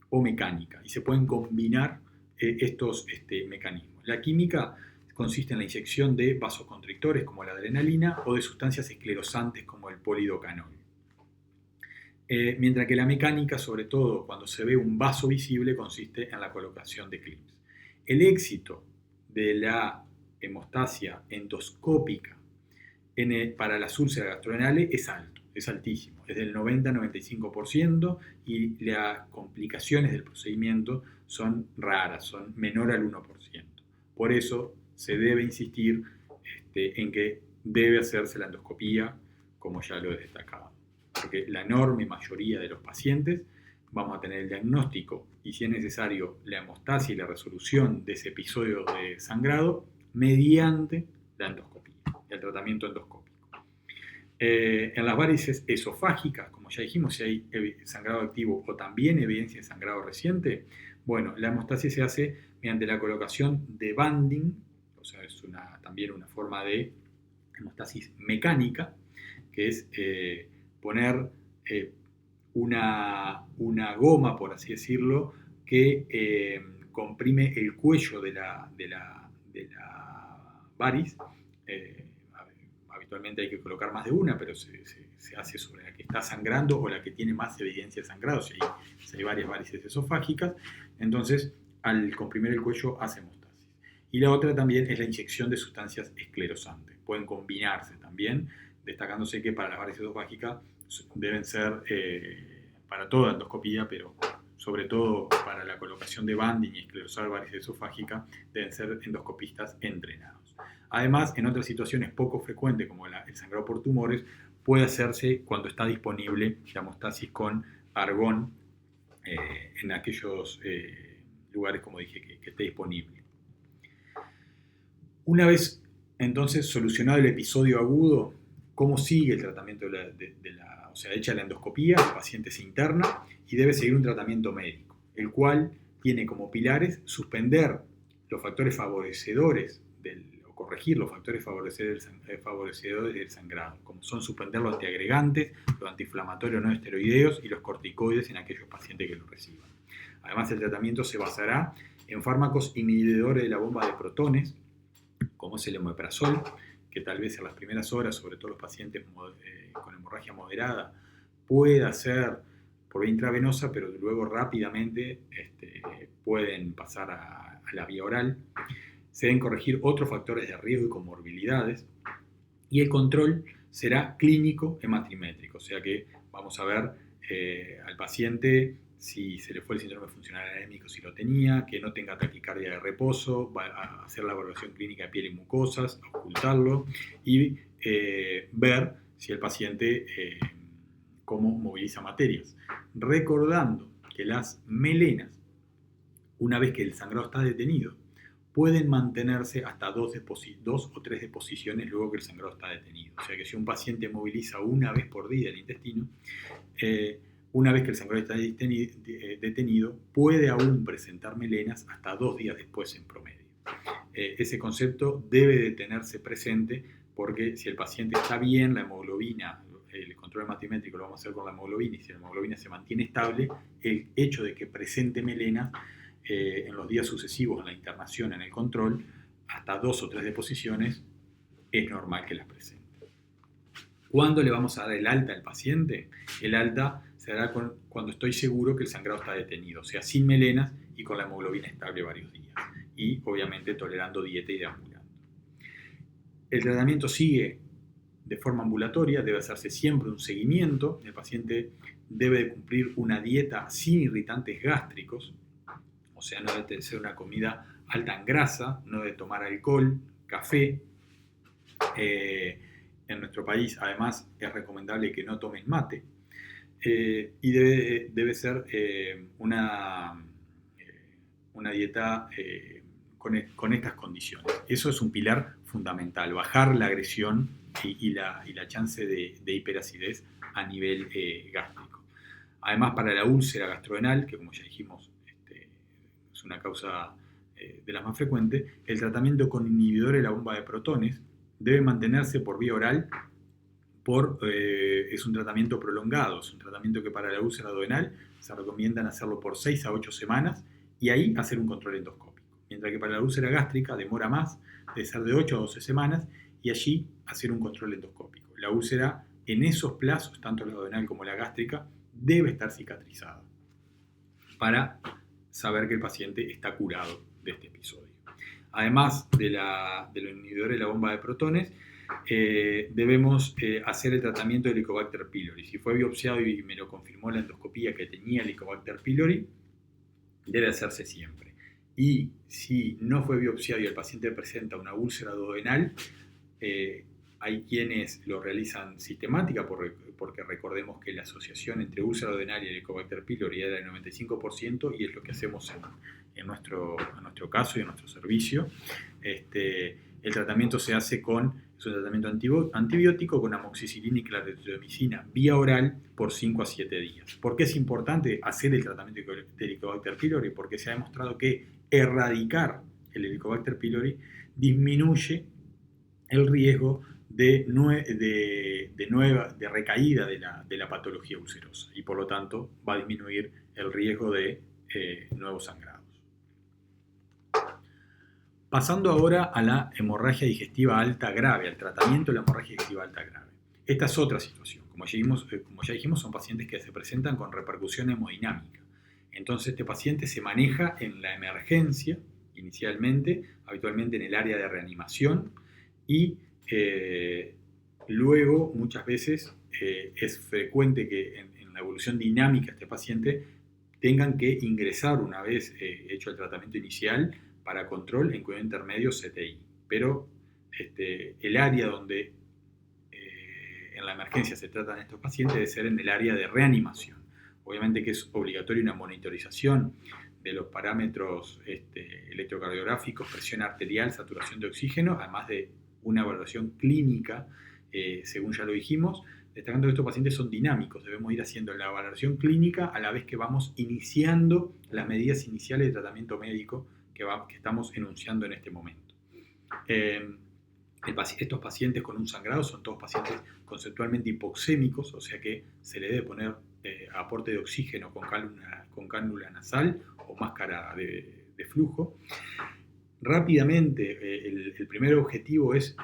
o mecánica, y se pueden combinar estos mecanismos. La química consiste en la inyección de vasoconstrictores como la adrenalina o de sustancias esclerosantes como el polidocanol. Mientras que la mecánica, sobre todo cuando se ve un vaso visible, consiste en la colocación de clips. El éxito de la hemostasia endoscópica para las úlceras gastrodenales es alto, es altísimo, es del 90-95%, y las complicaciones del procedimiento son raras, son menor al 1%. Por eso se debe insistir en que debe hacerse la endoscopía, como ya lo he destacado. Porque la enorme mayoría de los pacientes vamos a tener el diagnóstico y, si es necesario, la hemostasis y la resolución de ese episodio de sangrado mediante la endoscopía, el tratamiento endoscópico. En las varices esofágicas, como ya dijimos, si hay sangrado activo o también evidencia de sangrado reciente, bueno, la hemostasis se hace mediante la colocación de banding, o sea, es también una forma de hemostasis mecánica, que es poner una goma, por así decirlo, que comprime el cuello de la variz. Habitualmente hay que colocar más de una, pero se hace sobre la que está sangrando o la que tiene más evidencia de sangrado, si hay varias varices esofágicas. Entonces, al comprimir el cuello hace hemostasis. Y la otra también es la inyección de sustancias esclerosantes. Pueden combinarse también, destacándose que para las varices esofágicas deben ser, para toda endoscopía, pero sobre todo para la colocación de banding y esclerosar varices esofágicas, deben ser endoscopistas entrenados. Además, en otras situaciones poco frecuentes, como el sangrado por tumores, puede hacerse cuando está disponible la hemostasis con argón en aquellos lugares, como dije, que esté disponible. Una vez entonces solucionado el episodio agudo, ¿cómo sigue el tratamiento o sea, hecha la endoscopía? El paciente se interna y debe seguir un tratamiento médico, el cual tiene como pilares suspender los factores favorecedores o corregir los factores favorecedores del sangrado, como son suspender los antiagregantes, los antiinflamatorios no esteroideos y los corticoides en aquellos pacientes que lo reciban. Además, el tratamiento se basará en fármacos inhibidores de la bomba de protones, como es el omeprazol, que tal vez en las primeras horas, sobre todo los pacientes con hemorragia moderada, pueda ser por vía intravenosa, pero luego rápidamente pueden pasar a la vía oral. Se deben corregir otros factores de riesgo y comorbilidades, y el control será clínico hematrimétrico, o sea que vamos a ver al paciente si se le fue el síndrome funcional anémico, si lo tenía, que no tenga taquicardia de reposo, va a hacer la evaluación clínica de piel y mucosas, ocultarlo y ver si el paciente cómo moviliza materias. Recordando que las melenas, una vez que el sangrado está detenido, pueden mantenerse hasta 2 o 3 deposiciones luego que el sangrado está detenido. O sea que si un paciente moviliza una vez por día el intestino, una vez que el sangrado está detenido, puede aún presentar melenas hasta 2 días después en promedio. Ese concepto debe de tenerse presente porque si el paciente está bien, la hemoglobina, el control hematimétrico lo vamos a hacer con la hemoglobina, y si la hemoglobina se mantiene estable, el hecho de que presente melenas en los días sucesivos en la internación, en el control, hasta 2 o 3 deposiciones, es normal que las presente. ¿Cuándo le vamos a dar el alta al paciente? El alta se dará cuando estoy seguro que el sangrado está detenido, o sea, sin melenas y con la hemoglobina estable varios días. Y obviamente tolerando dieta y deambulando. El tratamiento sigue de forma ambulatoria, debe hacerse siempre un seguimiento. El paciente debe de cumplir una dieta sin irritantes gástricos, o sea, no debe ser una comida alta en grasa, no debe tomar alcohol, café. En nuestro país, además, es recomendable que no tomen mate. Y debe ser una dieta con estas condiciones. Eso es un pilar fundamental, bajar la agresión y la chance de hiperacidez a nivel gástrico. Además, para la úlcera gastrodenal, que como ya dijimos es una causa de las más frecuentes, el tratamiento con inhibidores de la bomba de protones debe mantenerse por vía oral. Es un tratamiento prolongado, es un tratamiento que para la úlcera duodenal se recomiendan hacerlo por 6 a 8 semanas y ahí hacer un control endoscópico. Mientras que para la úlcera gástrica demora más, debe ser de 8 a 12 semanas y allí hacer un control endoscópico. La úlcera en esos plazos, tanto la duodenal como la gástrica, debe estar cicatrizada para saber que el paciente está curado de este episodio. Además de los inhibidores de la bomba de protones, debemos hacer el tratamiento del Helicobacter pylori. Si fue biopsiado y me lo confirmó la endoscopía que tenía Helicobacter pylori, debe hacerse siempre. Y si no fue biopsiado y el paciente presenta una úlcera duodenal, Hay quienes lo realizan sistemática, porque recordemos que la asociación entre úlcera duodenal y Helicobacter pylori era del 95%, y es lo que hacemos en nuestro caso y en nuestro servicio. El tratamiento se hace es un tratamiento antibiótico con amoxicilina y claritromicina vía oral por 5 a 7 días. ¿Por qué es importante hacer el tratamiento de Helicobacter pylori? Porque se ha demostrado que erradicar el Helicobacter pylori disminuye el riesgo de recaída de la patología ulcerosa, y por lo tanto va a disminuir el riesgo de nuevos sangrados. Pasando ahora a la hemorragia digestiva alta grave, al tratamiento de la hemorragia digestiva alta grave. Esta es otra situación. Como ya dijimos, son pacientes que se presentan con repercusión hemodinámica. Entonces este paciente se maneja en la emergencia inicialmente, habitualmente en el área de reanimación, y luego muchas veces es frecuente que en la evolución dinámica de este paciente tengan que ingresar, una vez hecho el tratamiento inicial, para control en cuidado intermedio CTI. Pero el área donde en la emergencia se tratan estos pacientes debe ser en el área de reanimación. Obviamente que es obligatoria una monitorización de los parámetros electrocardiográficos, presión arterial, saturación de oxígeno, además de una evaluación clínica, según ya lo dijimos, destacando que estos pacientes son dinámicos. Debemos ir haciendo la evaluación clínica a la vez que vamos iniciando las medidas iniciales de tratamiento médico que estamos enunciando en este momento. Estos pacientes con un sangrado son todos pacientes conceptualmente hipoxémicos, o sea que se le debe poner aporte de oxígeno con cánula nasal o máscara de flujo. Rápidamente, el primer objetivo es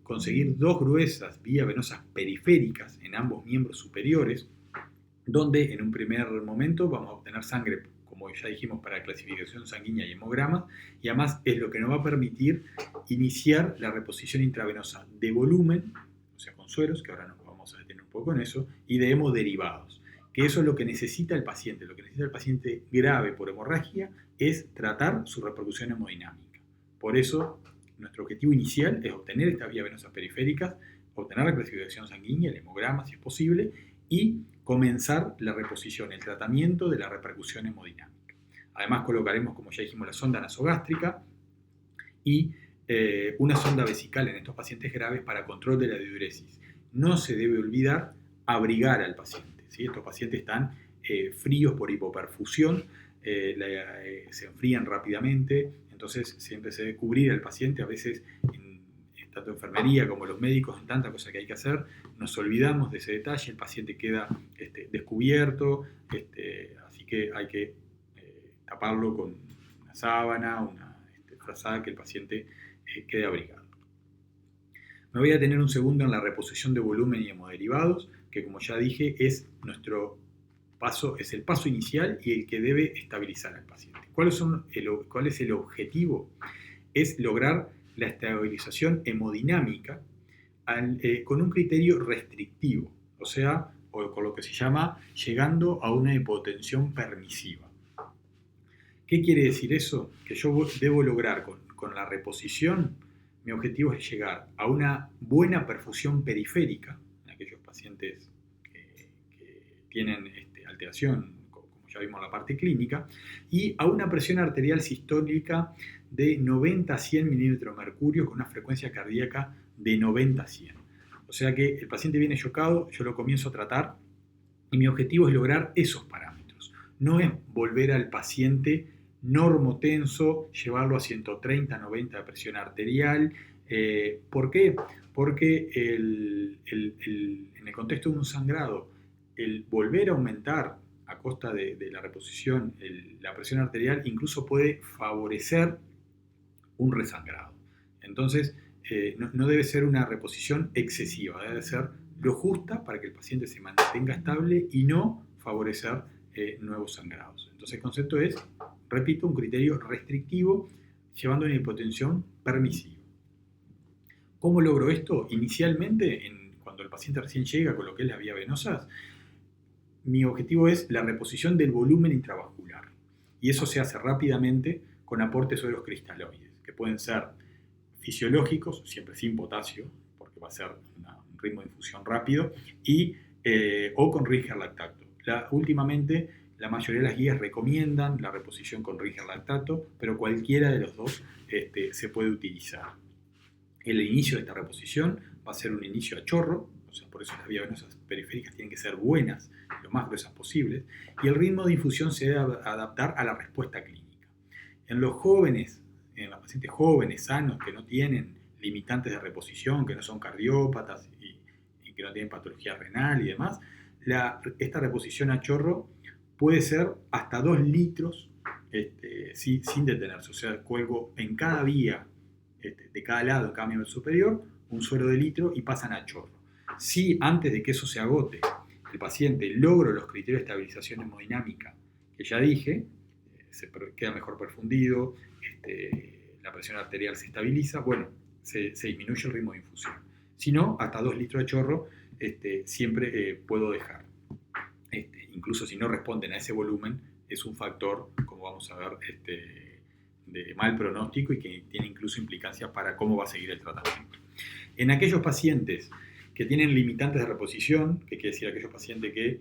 conseguir 2 gruesas vías venosas periféricas en ambos miembros superiores, donde en un primer momento vamos a obtener sangre, como ya dijimos, para clasificación sanguínea y hemogramas, y además es lo que nos va a permitir iniciar la reposición intravenosa de volumen, o sea, con sueros, que ahora nos vamos a detener un poco en eso, y de hemoderivados, que eso es lo que necesita el paciente. Lo que necesita el paciente grave por hemorragia es tratar su repercusión hemodinámica. Por eso, nuestro objetivo inicial es obtener estas vías venosas periféricas, obtener la clasificación sanguínea, el hemograma, si es posible, y comenzar la reposición, el tratamiento de la repercusión hemodinámica. Además colocaremos, como ya dijimos, la sonda nasogástrica y una sonda vesical en estos pacientes graves para control de la diuresis. No se debe olvidar abrigar al paciente, ¿sí? Estos pacientes están fríos por hipoperfusión, se enfrían rápidamente, entonces siempre se debe cubrir al paciente. A veces tanto enfermería como los médicos, en tanta cosa que hay que hacer, nos olvidamos de ese detalle, el paciente queda descubierto, así que hay que taparlo con una sábana, una frazada, que el paciente quede abrigado. Me voy a detener un segundo en la reposición de volumen y hemoderivados, que como ya dije es el paso inicial y el que debe estabilizar al paciente. ¿Cuál es el objetivo? Es lograr la estabilización hemodinámica con un criterio restrictivo, o sea, o con lo que se llama llegando a una hipotensión permisiva. ¿Qué quiere decir eso? Que yo debo lograr con la reposición, mi objetivo es llegar a una buena perfusión periférica en aquellos pacientes que tienen alteración, como ya vimos en la parte clínica, y a una presión arterial sistólica de 90 a 100 milímetros de mercurio con una frecuencia cardíaca de 90 a 100. O sea que el paciente viene chocado, yo lo comienzo a tratar y mi objetivo es lograr esos parámetros. No es volver al paciente normotenso, llevarlo a 130, 90 de presión arterial. ¿Por qué? Porque en el contexto de un sangrado, el volver a aumentar a costa de la reposición la presión arterial incluso puede favorecer un resangrado. Entonces, no debe ser una reposición excesiva, debe ser lo justa para que el paciente se mantenga estable y no favorecer nuevos sangrados. Entonces, el concepto es, repito, un criterio restrictivo llevando a una hipotensión permisiva. ¿Cómo logro esto? Inicialmente, cuando el paciente recién llega con lo que es la vía venosa, mi objetivo es la reposición del volumen intravascular. Y eso se hace rápidamente con aportes sueros cristaloides, que pueden ser fisiológicos, siempre sin potasio, va a ser un ritmo de infusión rápido, o con Ringer lactato. Últimamente, la mayoría de las guías recomiendan la reposición con Ringer lactato, pero cualquiera de los dos se puede utilizar. El inicio de esta reposición va a ser un inicio a chorro, o sea, por eso las vías venosas periféricas tienen que ser buenas, lo más gruesas posibles, y el ritmo de infusión se debe adaptar a la respuesta clínica. En los jóvenes, en los pacientes jóvenes, sanos, que no tienen limitantes de reposición, que no son cardiópatas y que no tienen patología renal y demás, esta reposición a chorro puede ser hasta 2 litros sin detenerse. O sea, cuelgo en cada vía, de cada lado, en cada miembro superior, un suero de litro y pasan a chorro. Si antes de que eso se agote, el paciente logra los criterios de estabilización hemodinámica que ya dije, se queda mejor perfundido, la presión arterial se estabiliza, bueno, se disminuye el ritmo de infusión. Si no, hasta 2 litros de chorro siempre puedo dejar. Incluso si no responden a ese volumen, es un factor, como vamos a ver, de mal pronóstico y que tiene incluso implicancias para cómo va a seguir el tratamiento. En aquellos pacientes que tienen limitantes de reposición, que quiere decir aquellos pacientes que,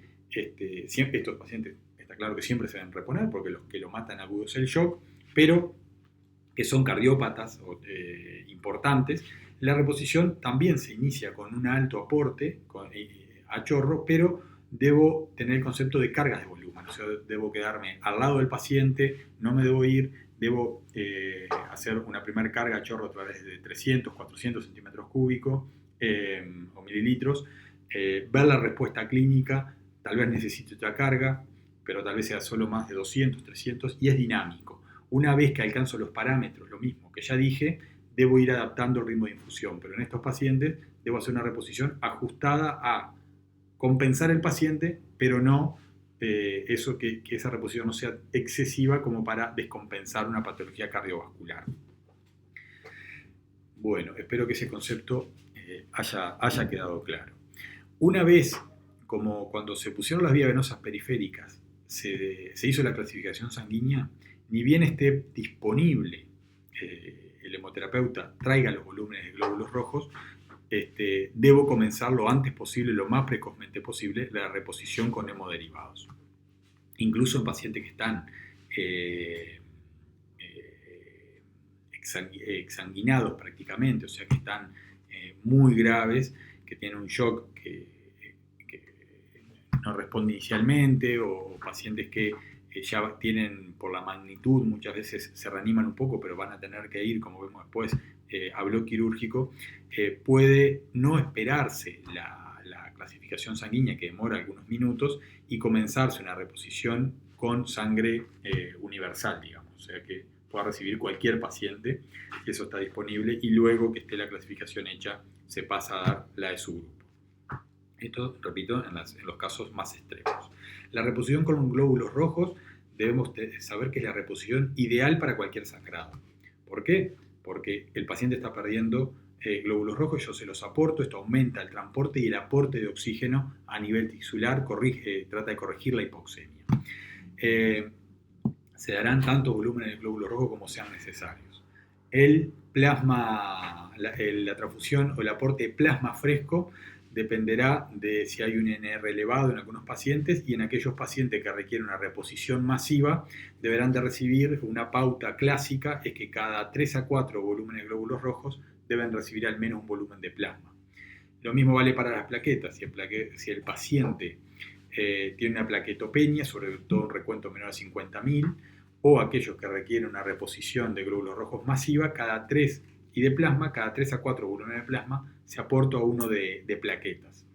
estos pacientes, está claro que siempre se deben reponer, porque los que lo matan agudo es el shock, pero que son cardiópatas importantes, la reposición también se inicia con un alto aporte a chorro, pero debo tener el concepto de cargas de volumen, o sea, debo quedarme al lado del paciente, no me debo ir, debo hacer una primera carga a chorro a través de 300, 400 centímetros cúbicos o mililitros, ver la respuesta clínica, tal vez necesite otra carga, pero tal vez sea solo más de 200, 300, y es dinámico. Una vez que alcanzo los parámetros, lo mismo que ya dije, debo ir adaptando el ritmo de infusión, pero en estos pacientes debo hacer una reposición ajustada a compensar el paciente, pero no que esa reposición no sea excesiva como para descompensar una patología cardiovascular. Bueno, espero que ese concepto haya quedado claro. Una vez, como cuando se pusieron las vías venosas periféricas, se hizo la clasificación sanguínea, ni bien esté disponible el hemoterapeuta traiga los volúmenes de glóbulos rojos, debo comenzar lo antes posible, lo más precozmente posible, la reposición con hemoderivados. Incluso en pacientes que están exsanguinados prácticamente, o sea que están muy graves, que tienen un shock que no responde inicialmente, o pacientes que ya tienen, por la magnitud, muchas veces se reaniman un poco, pero van a tener que ir, como vemos después, a bloque quirúrgico, puede no esperarse la clasificación sanguínea, que demora algunos minutos, y comenzarse una reposición con sangre universal, digamos, o sea que pueda recibir cualquier paciente, y eso está disponible, y luego que esté la clasificación hecha, se pasa a dar la de su grupo. Esto, repito, en los casos más extremos. La reposición con glóbulos rojos, debemos saber que es la reposición ideal para cualquier sangrado. ¿Por qué? Porque el paciente está perdiendo glóbulos rojos, yo se los aporto, esto aumenta el transporte y el aporte de oxígeno a nivel tisular, trata de corregir la hipoxemia. Se darán tantos volúmenes de glóbulos rojos como sean necesarios. El plasma, la transfusión o el aporte de plasma fresco dependerá de si hay un NR elevado en algunos pacientes, y en aquellos pacientes que requieren una reposición masiva deberán de recibir una pauta clásica, es que cada 3 a 4 volúmenes de glóbulos rojos deben recibir al menos un volumen de plasma. Lo mismo vale para las plaquetas. Si el paciente tiene una plaquetopenia, sobre todo un recuento menor a 50.000, o aquellos que requieren una reposición de glóbulos rojos masiva, cada 3 a 4 volúmenes de plasma se aporta a uno de plaquetas.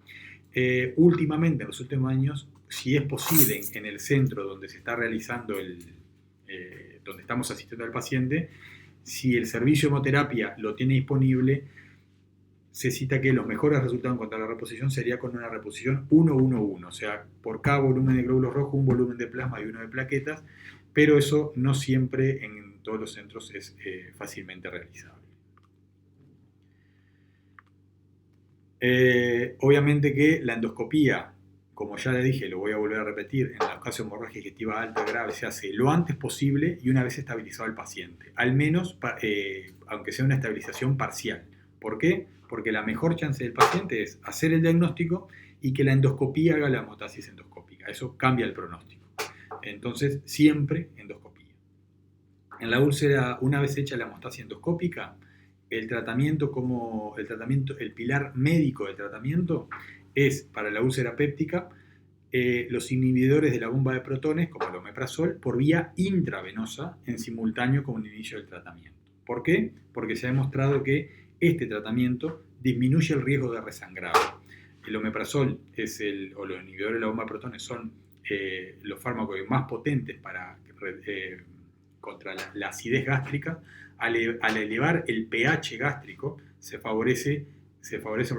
Últimamente, en los últimos años, si es posible, en el centro donde se está realizando donde estamos asistiendo al paciente, si el servicio de hemoterapia lo tiene disponible, se cita que los mejores resultados en cuanto a la reposición sería con una reposición 1-1-1, o sea, por cada volumen de glóbulos rojos, un volumen de plasma y uno de plaquetas, pero eso no siempre en todos los centros es fácilmente realizable. Obviamente que la endoscopía, como ya le dije, lo voy a volver a repetir, en los casos de hemorragia digestiva alta grave se hace lo antes posible y una vez estabilizado el paciente, al menos aunque sea una estabilización parcial, ¿Por qué? Porque la mejor chance del paciente es hacer el diagnóstico y que la endoscopía haga la hemostasis endoscópica. Eso cambia el pronóstico. Entonces, siempre endoscopía. En la úlcera, una vez hecha la hemostasis endoscópica, el pilar médico del tratamiento es, para la úlcera péptica, los inhibidores de la bomba de protones, como el omeprazol, por vía intravenosa en simultáneo con el inicio del tratamiento. ¿Por qué? Porque se ha demostrado que este tratamiento disminuye el riesgo de resangrado. El omeprazol o los inhibidores de la bomba de protones son los fármacos más potentes contra la acidez gástrica. Al elevar el pH gástrico se favorecen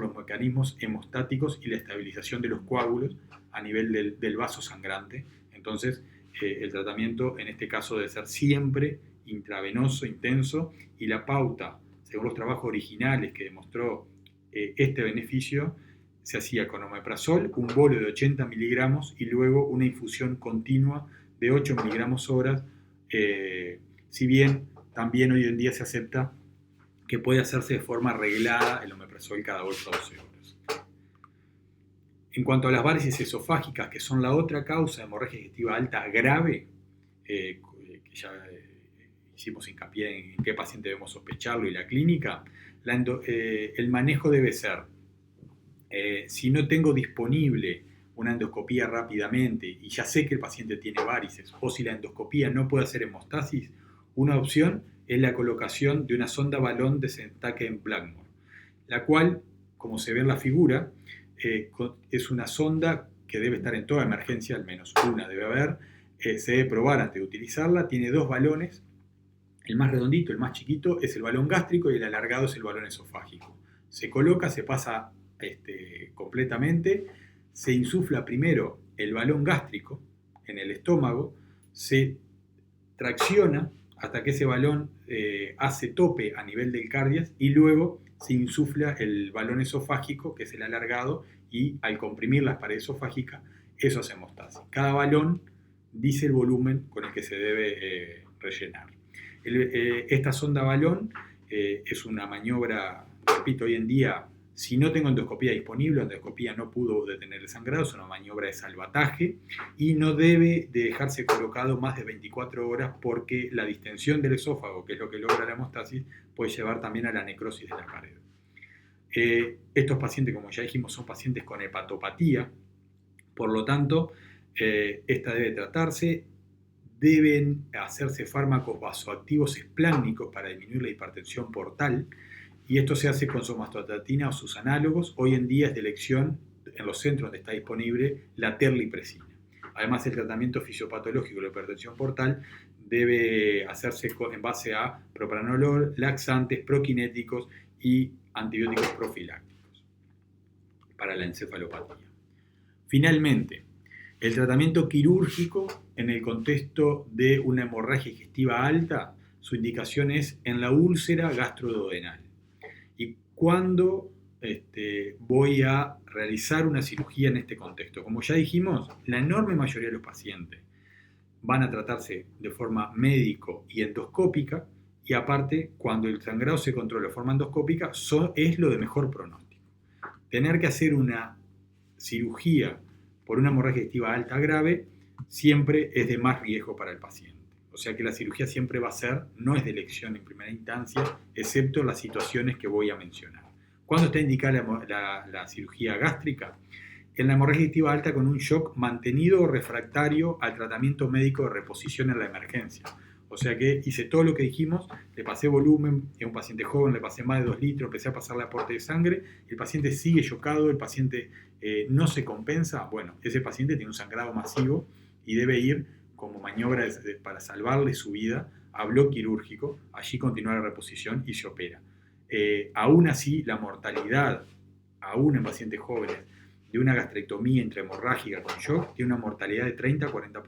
los mecanismos hemostáticos y la estabilización de los coágulos a nivel del vaso sangrante. Entonces, el tratamiento en este caso debe ser siempre intravenoso, intenso, y la pauta, según los trabajos originales que demostró este beneficio, se hacía con omeprazol, un bolo de 80 miligramos y luego una infusión continua de 8 miligramos horas, si bien también hoy en día se acepta que puede hacerse de forma reglada el omeprazol cada 8 a 12 horas. En cuanto a las varices esofágicas, que son la otra causa de hemorragia digestiva alta grave, que ya hicimos hincapié en qué paciente debemos sospecharlo y la clínica, el manejo debe ser, si no tengo disponible una endoscopía rápidamente y ya sé que el paciente tiene varices, o si la endoscopía no puede hacer hemostasis, una opción es la colocación de una sonda balón de Sentaken-Blackmore, la cual, como se ve en la figura, es una sonda que debe estar en toda emergencia, al menos una debe haber, se debe probar antes de utilizarla. Tiene dos balones, el más redondito, el más chiquito, es el balón gástrico y el alargado es el balón esofágico. Se coloca, se pasa completamente, se insufla primero el balón gástrico en el estómago, se tracciona hasta que ese balón hace tope a nivel del cardias y luego se insufla el balón esofágico, que es el alargado, y al comprimir las paredes esofágicas, eso hace hemostasis. Cada balón dice el volumen con el que se debe rellenar. Esta sonda balón es una maniobra, repito, hoy en día, si no tengo endoscopía disponible, endoscopía no pudo detener el sangrado, es una maniobra de salvataje y no debe de dejarse colocado más de 24 horas porque la distensión del esófago, que es lo que logra la hemostasis, puede llevar también a la necrosis de la pared. Estos pacientes, como ya dijimos, son pacientes con hepatopatía, por lo tanto, esta debe tratarse. Deben hacerse fármacos vasoactivos espláncnicos para disminuir la hipertensión portal, y esto se hace con somatostatina o sus análogos. Hoy en día es de elección en los centros donde está disponible la terlipresina. Además, el tratamiento fisiopatológico de la hipertensión portal debe hacerse en base a propranolol, laxantes, proquinéticos y antibióticos profilácticos para la encefalopatía. Finalmente, el tratamiento quirúrgico en el contexto de una hemorragia digestiva alta, su indicación es en la úlcera gastroduodenal. ¿Y cuándo voy a realizar una cirugía en este contexto? Como ya dijimos, la enorme mayoría de los pacientes van a tratarse de forma médico y endoscópica, y aparte, cuando el sangrado se controla de forma endoscópica, es lo de mejor pronóstico. Tener que hacer una cirugía por una hemorragia digestiva alta grave siempre es de más riesgo para el paciente. O sea que la cirugía siempre va a ser, no es de elección en primera instancia, excepto las situaciones que voy a mencionar. ¿Cuándo está indicada la cirugía gástrica? En la hemorragia digestiva alta con un shock mantenido o refractario al tratamiento médico de reposición en la emergencia. O sea que hice todo lo que dijimos, le pasé volumen, en un paciente joven le pasé más de 2 litros, empecé a pasarle aporte de sangre, el paciente sigue chocado, el paciente no se compensa. Bueno, ese paciente tiene un sangrado masivo y debe ir como maniobra para salvarle su vida a bloque quirúrgico, allí continúa la reposición y se opera. Aún así, la mortalidad, aún en pacientes jóvenes, de una gastrectomía intrahemorrágica con shock, tiene una mortalidad de 30 a 40%.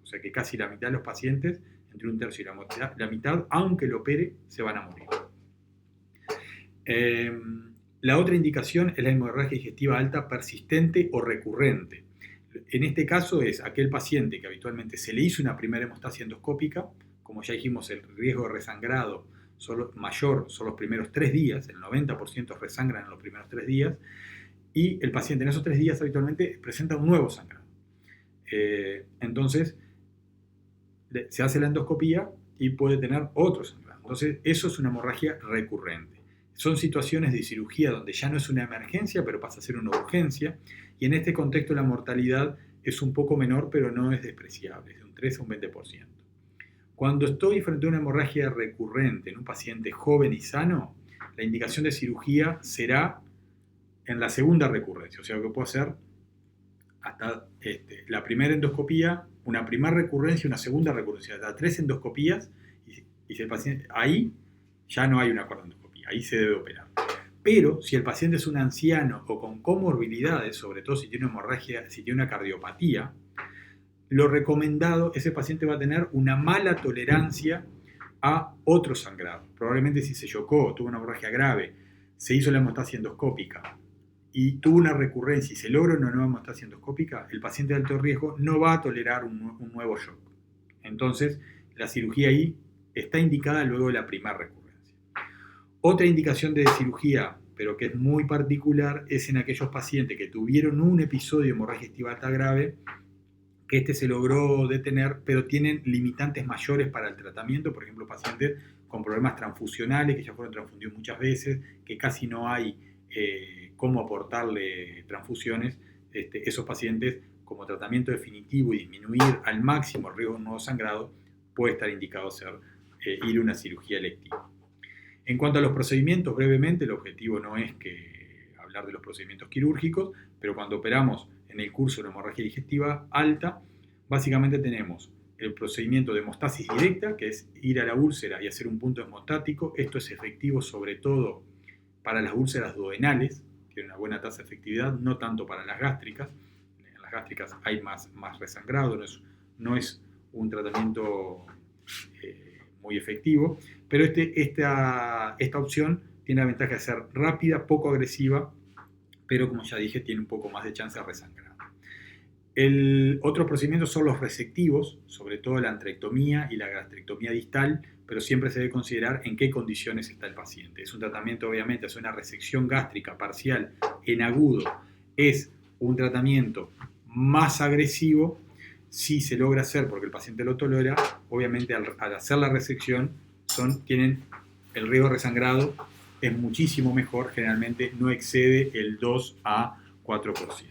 O sea que casi la mitad de los pacientes, entre un tercio y la mitad, aunque lo opere, se van a morir. La otra indicación es la hemorragia digestiva alta persistente o recurrente. En este caso es aquel paciente que habitualmente se le hizo una primera hemostasia endoscópica, como ya dijimos, el riesgo de resangrado mayor son los primeros 3 días, el 90% resangran en los primeros 3 días, y el paciente en esos 3 días habitualmente presenta un nuevo sangrado. Entonces, se hace la endoscopía y puede tener otro sangrado. Entonces, eso es una hemorragia recurrente. Son situaciones de cirugía donde ya no es una emergencia, pero pasa a ser una urgencia, y en este contexto la mortalidad es un poco menor, pero no es despreciable, es de un 3 a un 20%. Cuando estoy frente a una hemorragia recurrente en un paciente joven y sano, la indicación de cirugía será en la segunda recurrencia, o sea que puedo hacer hasta la primera endoscopía, una primera recurrencia, una segunda recurrencia, hasta 3 endoscopías, y si el paciente, ahí ya no hay una cuarta endoscopía, ahí se debe operar. Pero si el paciente es un anciano o con comorbilidades, sobre todo si tiene una hemorragia, si tiene una cardiopatía, lo recomendado, ese paciente va a tener una mala tolerancia a otro sangrado. Probablemente si se chocó, tuvo una hemorragia grave, se hizo la hemostasia endoscópica y tuvo una recurrencia y se logra una nueva hemostasia endoscópica, el paciente de alto riesgo no va a tolerar un nuevo shock. Entonces, la cirugía ahí está indicada luego de la primera recurrencia. Otra indicación de cirugía, pero que es muy particular, es en aquellos pacientes que tuvieron un episodio de hemorragia estiva alta grave, que se logró detener, pero tienen limitantes mayores para el tratamiento, por ejemplo, pacientes con problemas transfusionales, que ya fueron transfundidos muchas veces, que casi no hay cómo aportarle transfusiones. Esos pacientes, como tratamiento definitivo y disminuir al máximo el riesgo de un nuevo sangrado, puede estar indicado ir a una cirugía electiva. En cuanto a los procedimientos, brevemente, el objetivo no es hablar de los procedimientos quirúrgicos, pero cuando operamos en el curso de una hemorragia digestiva alta, básicamente tenemos el procedimiento de hemostasis directa, que es ir a la úlcera y hacer un punto hemostático. Esto es efectivo sobre todo para las úlceras duodenales, tiene una buena tasa de efectividad, no tanto para las gástricas. En las gástricas hay más resangrado, no es un tratamiento muy efectivo, pero esta opción tiene la ventaja de ser rápida, poco agresiva, pero como ya dije, tiene un poco más de chance de resangrar. Otros procedimientos son los resectivos, sobre todo la antrectomía y la gastrectomía distal, pero siempre se debe considerar en qué condiciones está el paciente. Es un tratamiento, obviamente, es una resección gástrica parcial en agudo, es un tratamiento más agresivo. Si se logra hacer porque el paciente lo tolera, obviamente al hacer la resección tienen el riesgo de resangrado es muchísimo mejor, generalmente no excede el 2 a 4%.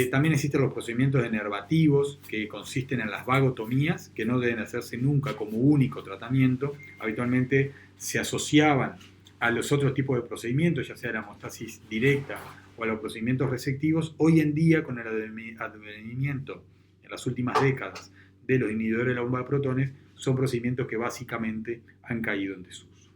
También existen los procedimientos denervativos que consisten en las vagotomías, que no deben hacerse nunca como único tratamiento. Habitualmente se asociaban a los otros tipos de procedimientos, ya sea la hemostasis directa o a los procedimientos resectivos. Hoy en día, con el advenimiento en las últimas décadas de los inhibidores de la bomba de protones, son procedimientos que básicamente han caído en desuso.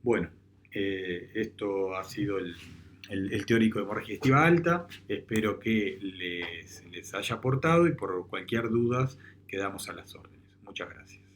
Bueno, esto ha sido el teórico de hemorragia digestiva alta. Espero que les haya aportado y por cualquier duda quedamos a las órdenes. Muchas gracias.